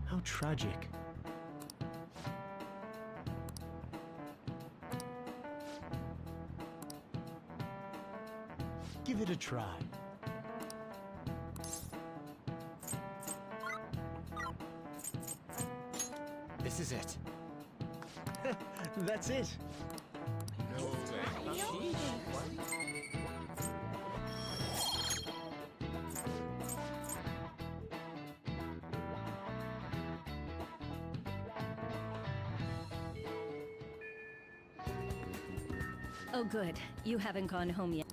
How tragic. Give it a try. This is it. That's it. Oh, good. You haven't gone home yet.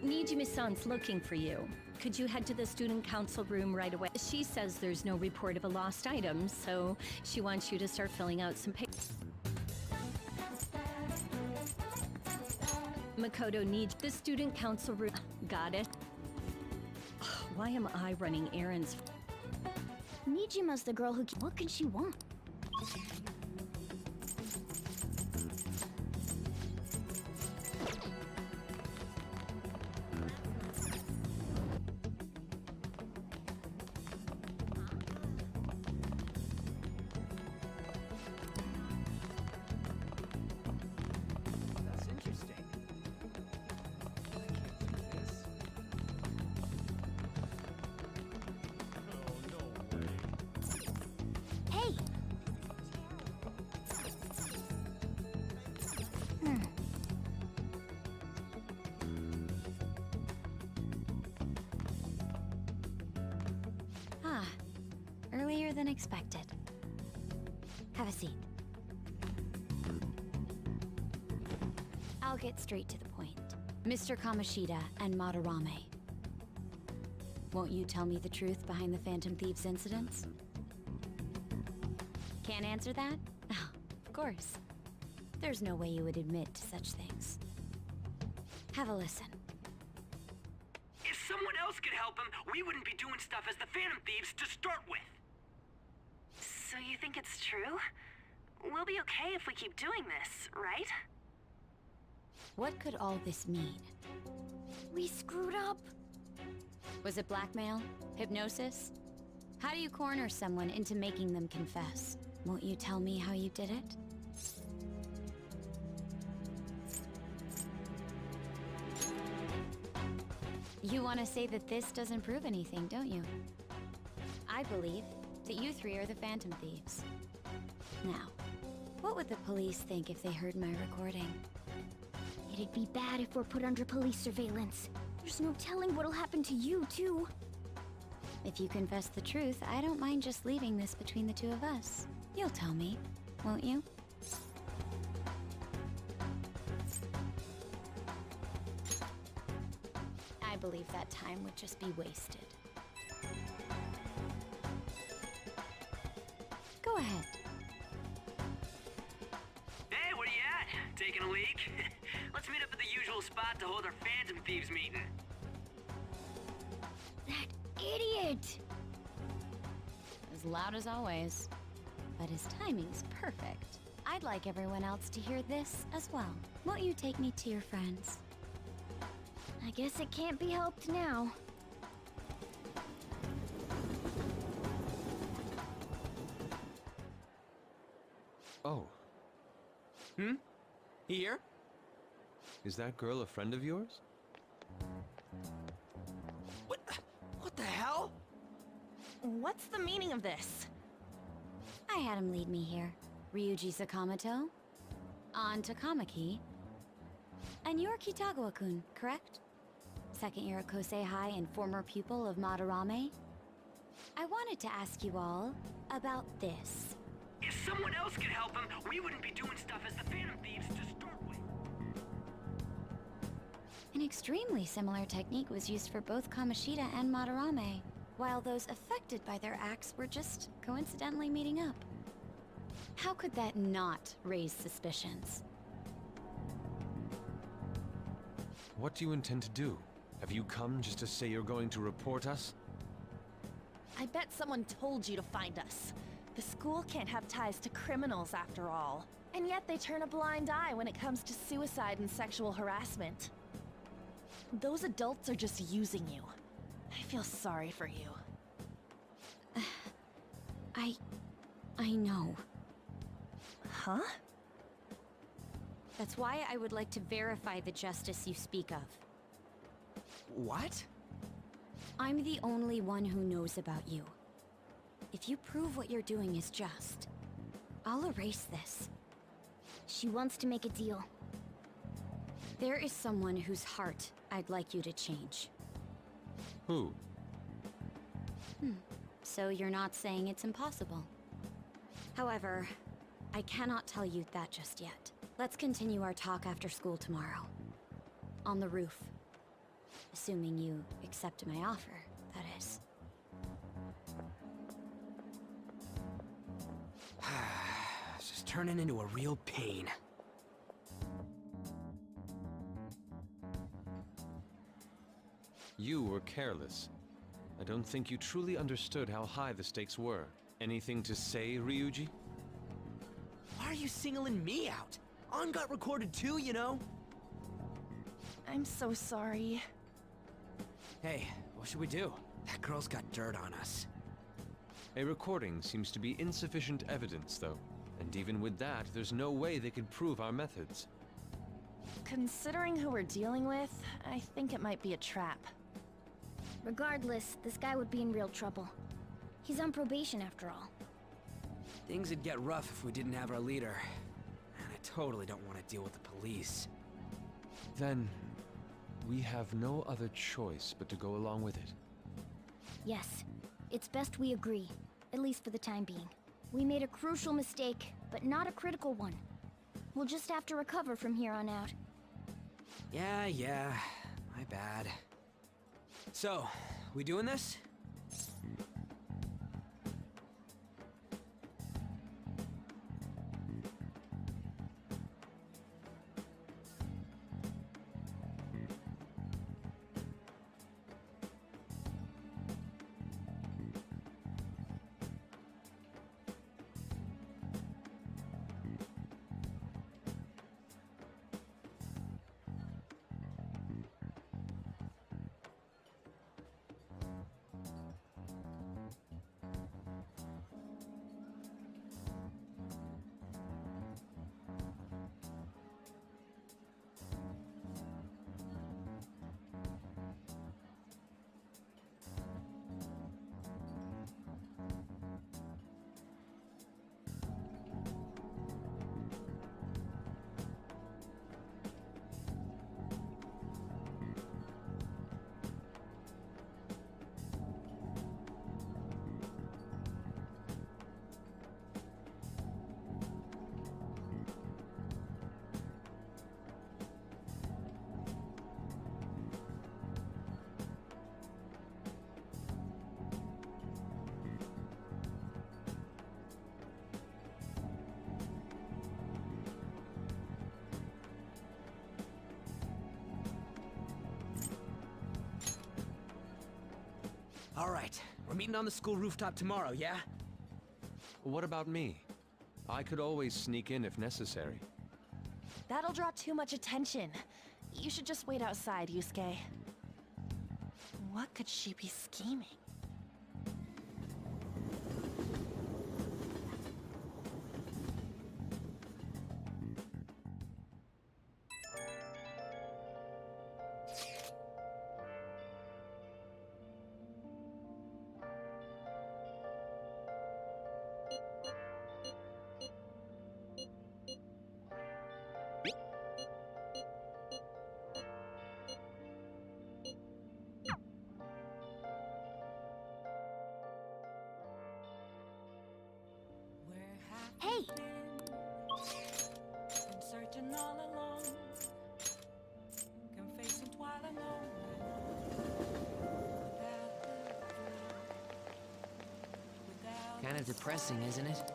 Nijimi-san's looking for you. Could you head to the student council room right away? She says there's no report of a lost item, so she wants you to start filling out some papers. Makoto needs the student council room. Got it. Why am I running errands? Nijima's the girl who... What could she want? That's interesting. Hey! than expected. Have a seat. I'll get straight to the point. Mr. Kamoshida and Madarame. Won't you tell me the truth behind the Phantom Thieves incidents? Can't answer that? Oh, of course. There's no way you would admit to such things. Have a listen. If someone else could help him, we wouldn't be doing stuff as the Phantom Thieves to start with. So you think it's true? We'll be okay if we keep doing this, right? What could all this mean? We screwed up! Was it blackmail? Hypnosis? How do you corner someone into making them confess? Won't you tell me how you did it? You want to say that this doesn't prove anything, don't you? I believe that you three are the Phantom Thieves. Now, what would the police think if they heard my recording? It'd be bad if we're put under police surveillance. There's no telling what'll happen to you, too. If you confess the truth, I don't mind just leaving this between the two of us. You'll tell me, won't you? I believe that time would just be wasted. Go ahead. Hey, where you at? Taking a leak? Let's meet up at the usual spot to hold our Phantom Thieves meeting. That idiot! As loud as always. But his timing's perfect. I'd like everyone else to hear this as well. Won't you take me to your friends? I guess it can't be helped now. Oh, Here? is that girl a friend of yours? What the hell? What's the meaning of this? I had him lead me here. Ryuji Sakamoto, An Takamaki, and you're Kitagawa-kun, correct? Second year at Kosei High and former pupil of Madarame. I wanted to ask you all about this. If someone else could help him, we wouldn't be doing stuff as the Phantom Thieves to start with. An extremely similar technique was used for both Kamoshida and Madarame, while those affected by their acts were just coincidentally meeting up. How could that not raise suspicions? What do you intend to do? Have you come just to say you're going to report us? I bet someone told you to find us. The school can't have ties to criminals after all. And yet they turn a blind eye when it comes to suicide and sexual harassment. Those adults are just using you. I feel sorry for you. I know. Huh? That's why I would like to verify the justice you speak of. What? I'm the only one who knows about you. If you prove what you're doing is just, I'll erase this. She wants to make a deal. There is someone whose heart I'd like you to change. Who? So you're not saying it's impossible. However, I cannot tell you that just yet. Let's continue our talk after school tomorrow. On the roof. Assuming you accept my offer, that is. It's just turning into a real pain. You were careless. I don't think you truly understood how high the stakes were. Anything to say, Ryuji? Why are you singling me out? An got recorded too, you know? I'm so sorry. Hey, what should we do? That girl's got dirt on us. A recording seems to be insufficient evidence, though. And even with that, there's no way they could prove our methods. Considering who we're dealing with, I think it might be a trap. Regardless, this guy would be in real trouble. He's on probation after all. Things would get rough if we didn't have our leader. And I totally don't want to deal with the police. Then, we have no other choice but to go along with it. Yes, it's best we agree, at least for the time being. We made a crucial mistake, but not a critical one. We'll just have to recover from here on out. Yeah, my bad. So, we doing this? All right, we're meeting on the school rooftop tomorrow, yeah? What about me? I could always sneak in if necessary. That'll draw too much attention. You should just wait outside, Yusuke. What could she be scheming? Hey! Searching all along, confessing while Kinda depressing, isn't it?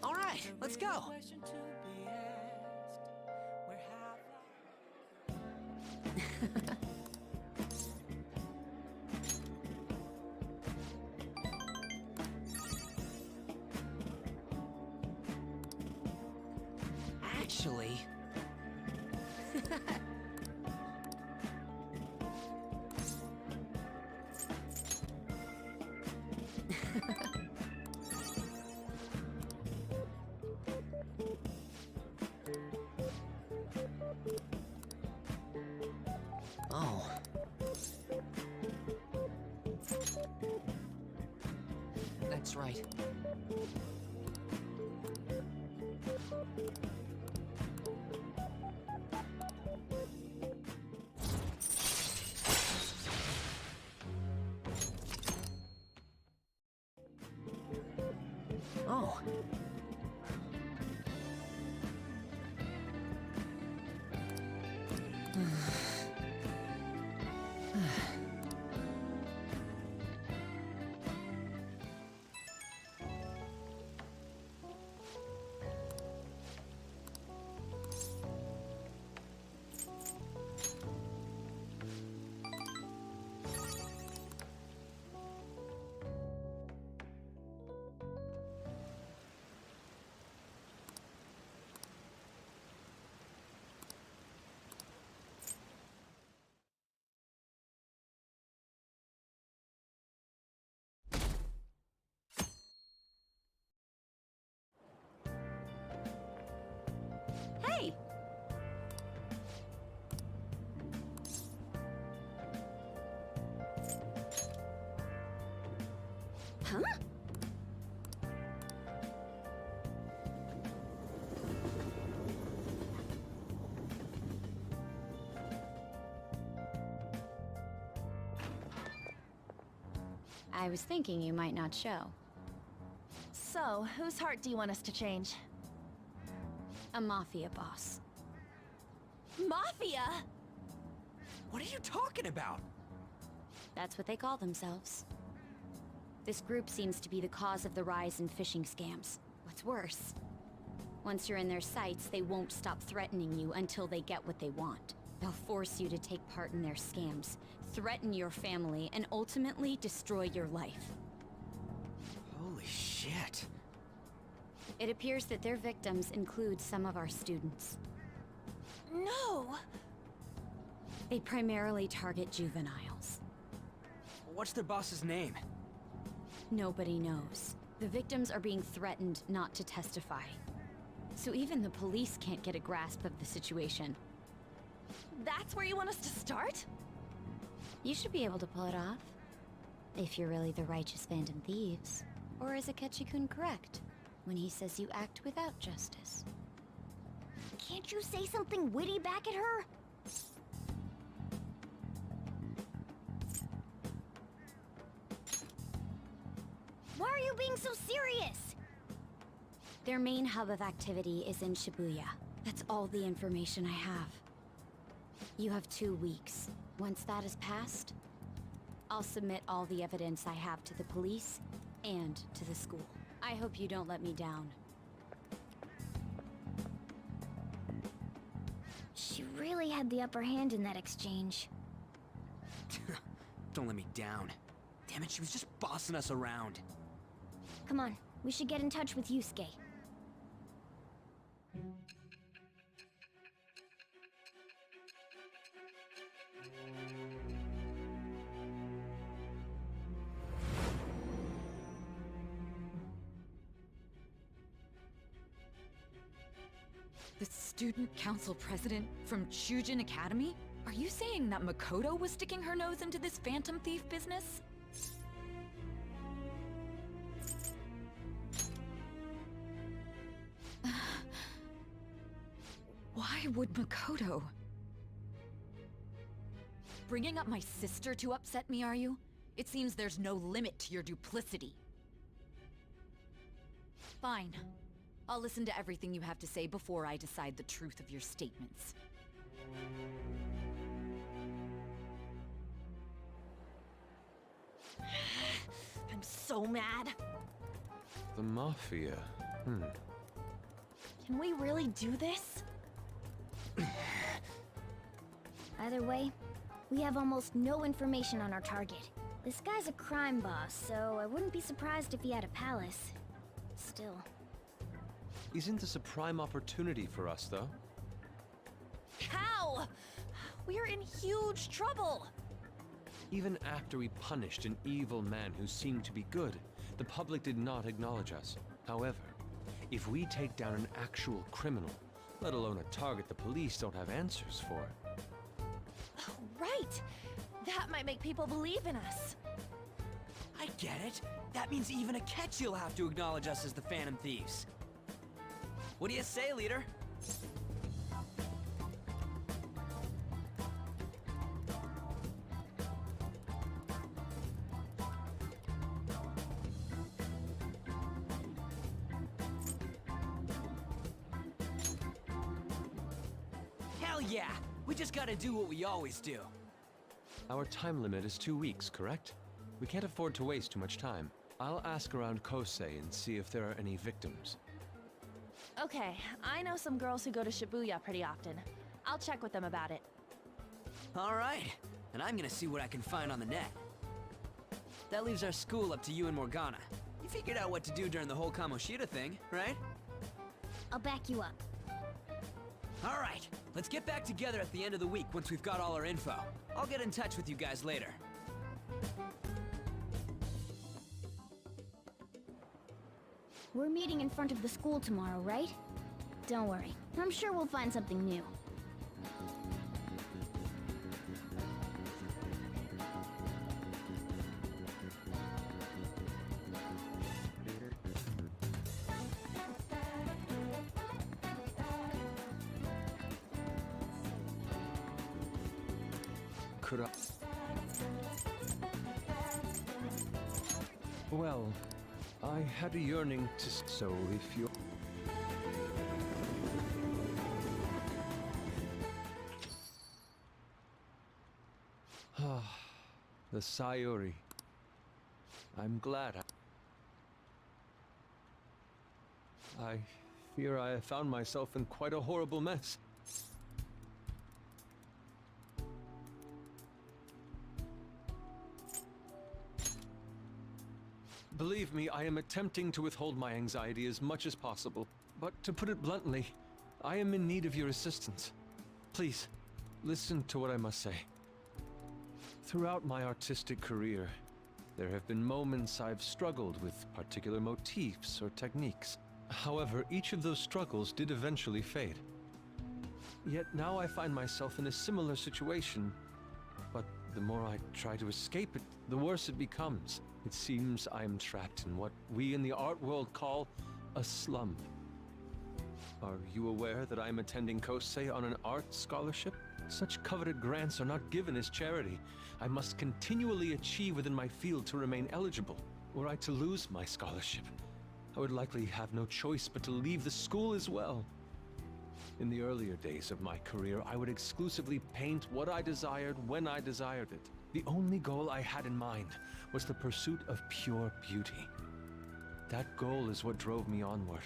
All right, let's go. Actually... Oh. That's right. Oh. I was thinking you might not show. So, whose heart do you want us to change? A mafia boss. Mafia? What are you talking about? That's what they call themselves. This group seems to be the cause of the rise in phishing scams. What's worse, once you're in their sights, they won't stop threatening you until they get what they want. They'll force you to take part in their scams, threaten your family, and ultimately destroy your life. Holy shit. It appears that their victims include some of our students. No! They primarily target juveniles. What's their boss's name? Nobody knows. The victims are being threatened not to testify. So even the police can't get a grasp of the situation. That's where you want us to start? You should be able to pull it off. If you're really the righteous Phantom Thieves. Or is Akechi-kun correct when he says you act without justice? Can't you say something witty back at her? Why are you being so serious? Their main hub of activity is in Shibuya. That's all the information I have. You have 2 weeks. Once that is passed, I'll submit all the evidence I have to the police and to the school. I hope you don't let me down. She really had the upper hand in that exchange. Don't let me down. Damn it, she was just bossing us around. Come on, we should get in touch with Yusuke. The student council president from Chujin Academy? Are you saying that Makoto was sticking her nose into this phantom thief business? Why would Makoto? Bringing up my sister to upset me, are you? It seems there's no limit to your duplicity. Fine. I'll listen to everything you have to say before I decide the truth of your statements. I'm so mad. The Mafia. Can we really do this? Either way, we have almost no information on our target. This guy's a crime boss, so I wouldn't be surprised if he had a palace. Still. Isn't this a prime opportunity for us, though? How? We're in huge trouble. Even after we punished an evil man who seemed to be good, the public did not acknowledge us. However, if we take down an actual criminal, let alone a target the police don't have answers for. Right! That might make people believe in us. I get it. That means even Akechi will have to acknowledge us as the Phantom Thieves. What do you say, leader? Hell yeah! We just gotta do what we always do. Our time limit is 2 weeks, correct? We can't afford to waste too much time. I'll ask around Kosei and see if there are any victims. Okay, I know some girls who go to Shibuya pretty often. I'll check with them about it. All right, and I'm gonna see what I can find on the net. That leaves our school up to you and Morgana. You figured out what to do during the whole Kamoshida thing, right? I'll back you up. All right, let's get back together at the end of the week once we've got all our info. I'll get in touch with you guys later. We're meeting in front of the school tomorrow, right? Don't worry. I'm sure we'll find something new. Could I... Well, I had a yearning to... So if you... The Sayuri. I'm glad I fear I have found myself in quite a horrible mess. Believe me, I am attempting to withhold my anxiety as much as possible. But to put it bluntly, I am in need of your assistance. Please, listen to what I must say. Throughout my artistic career, there have been moments I've struggled with particular motifs or techniques. However, each of those struggles did eventually fade. Yet now I find myself in a similar situation, but the more I try to escape it, the worse it becomes. It seems I am trapped in what we in the art world call a slump. Are you aware that I am attending Kosei on an art scholarship? Such coveted grants are not given as charity. I must continually achieve within my field to remain eligible. Were I to lose my scholarship, I would likely have no choice but to leave the school as well. In the earlier days of my career, I would exclusively paint what I desired when I desired it. The only goal I had in mind was the pursuit of pure beauty. That goal is what drove me onward.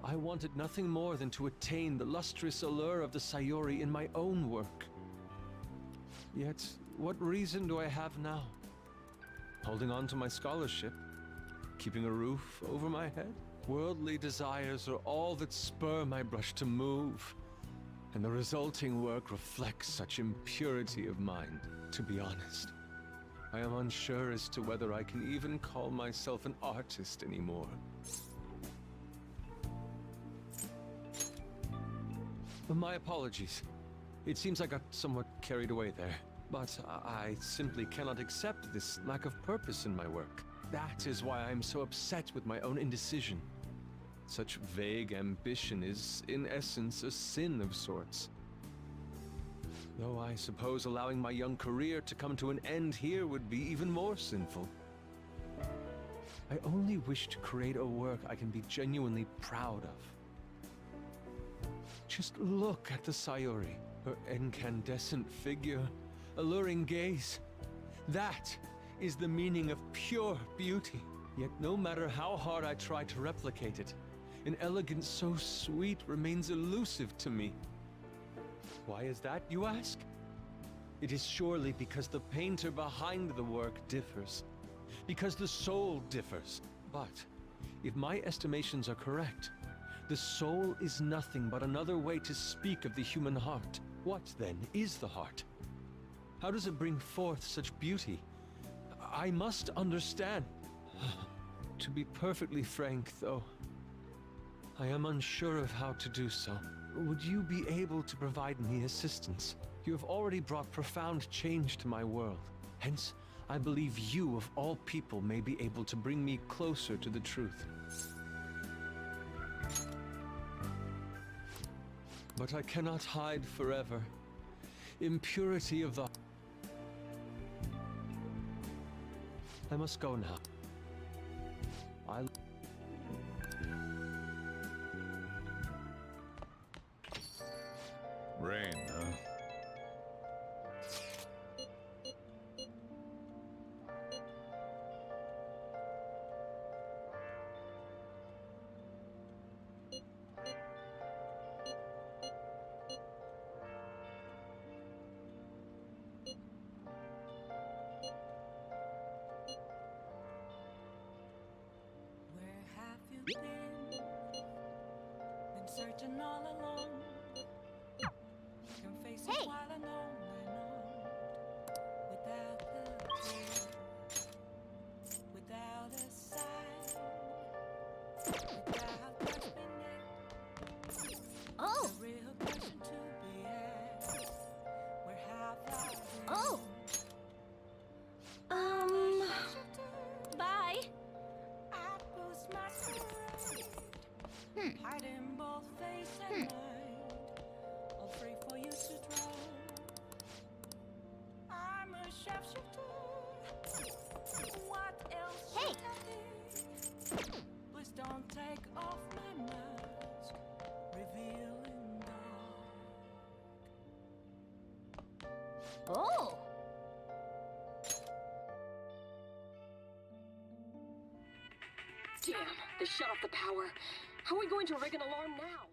I wanted nothing more than to attain the lustrous allure of the Sayuri in my own work. Yet, what reason do I have now? Holding on to my scholarship? Keeping a roof over my head? Worldly desires are all that spur my brush to move, and the resulting work reflects such impurity of mind. To be honest, I am unsure as to whether I can even call myself an artist anymore. My apologies. It seems I got somewhat carried away there, but I simply cannot accept this lack of purpose in my work. That is why I am so upset with my own indecision. Such vague ambition is, in essence, a sin of sorts. Though I suppose allowing my young career to come to an end here would be even more sinful. I only wish to create a work I can be genuinely proud of. Just look at the Sayuri, her incandescent figure, alluring gaze. That is the meaning of pure beauty. Yet no matter how hard I try to replicate it, an elegance so sweet remains elusive to me. Why is that, you ask? It is surely because the painter behind the work differs. Because the soul differs. But if my estimations are correct, the soul is nothing but another way to speak of the human heart. What, then, is the heart? How does it bring forth such beauty? I must understand. To be perfectly frank, though, I am unsure of how to do so. Would you be able to provide me assistance? You have already brought profound change to my world. Hence, I believe you, of all people, may be able to bring me closer to the truth. But I cannot hide forever. Impurity of the... I must go now. Rain, huh? Where have you been? Been searching all along. You can face Oh! Damn, they shut off the power. How are we going to rig an alarm now?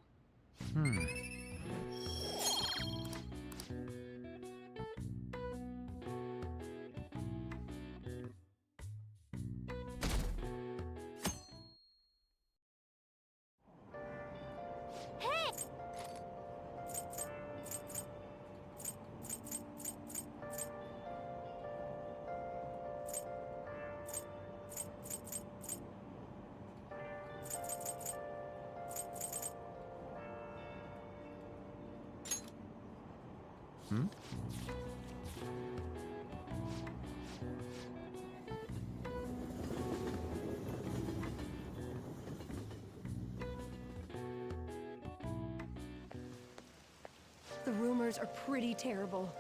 The rumors are pretty terrible.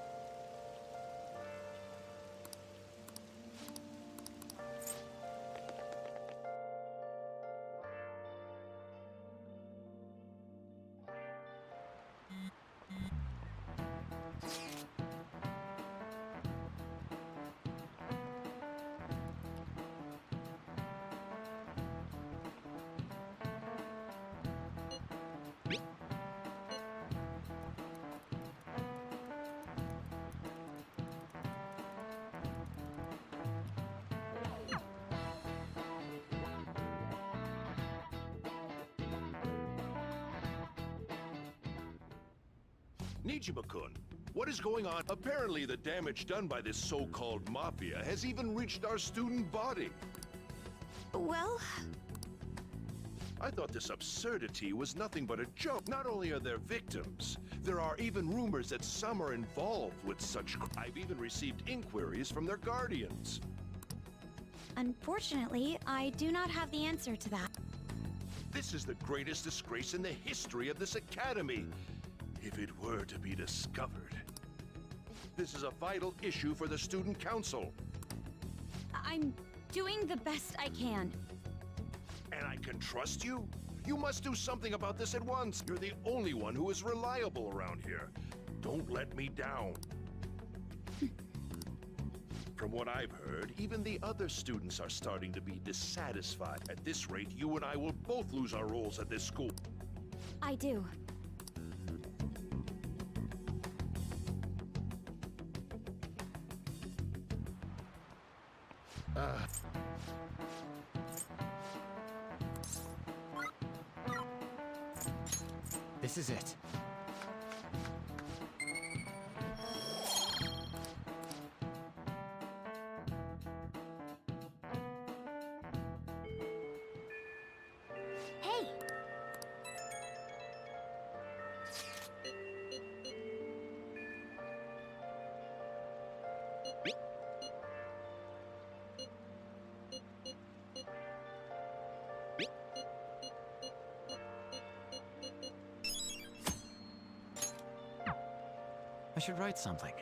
Nijima-kun, what is going on? Apparently the damage done by this so-called mafia has even reached our student body. Well, I thought this absurdity was nothing but a joke. Not only are there victims, there are even rumors that some are involved with such I've even received inquiries from their guardians. unfortunately, I do not have the answer to that. This is the greatest disgrace in the history of this academy, if it were to be discovered. This is a vital issue for the student council. I'm doing the best I can. And I can trust you? You must do something about this at once. You're the only one who is reliable around here. Don't let me down. From what I've heard, even the other students are starting to be dissatisfied. At this rate, you and I will both lose our roles at this school. I do. This is it. Hey! I should write something.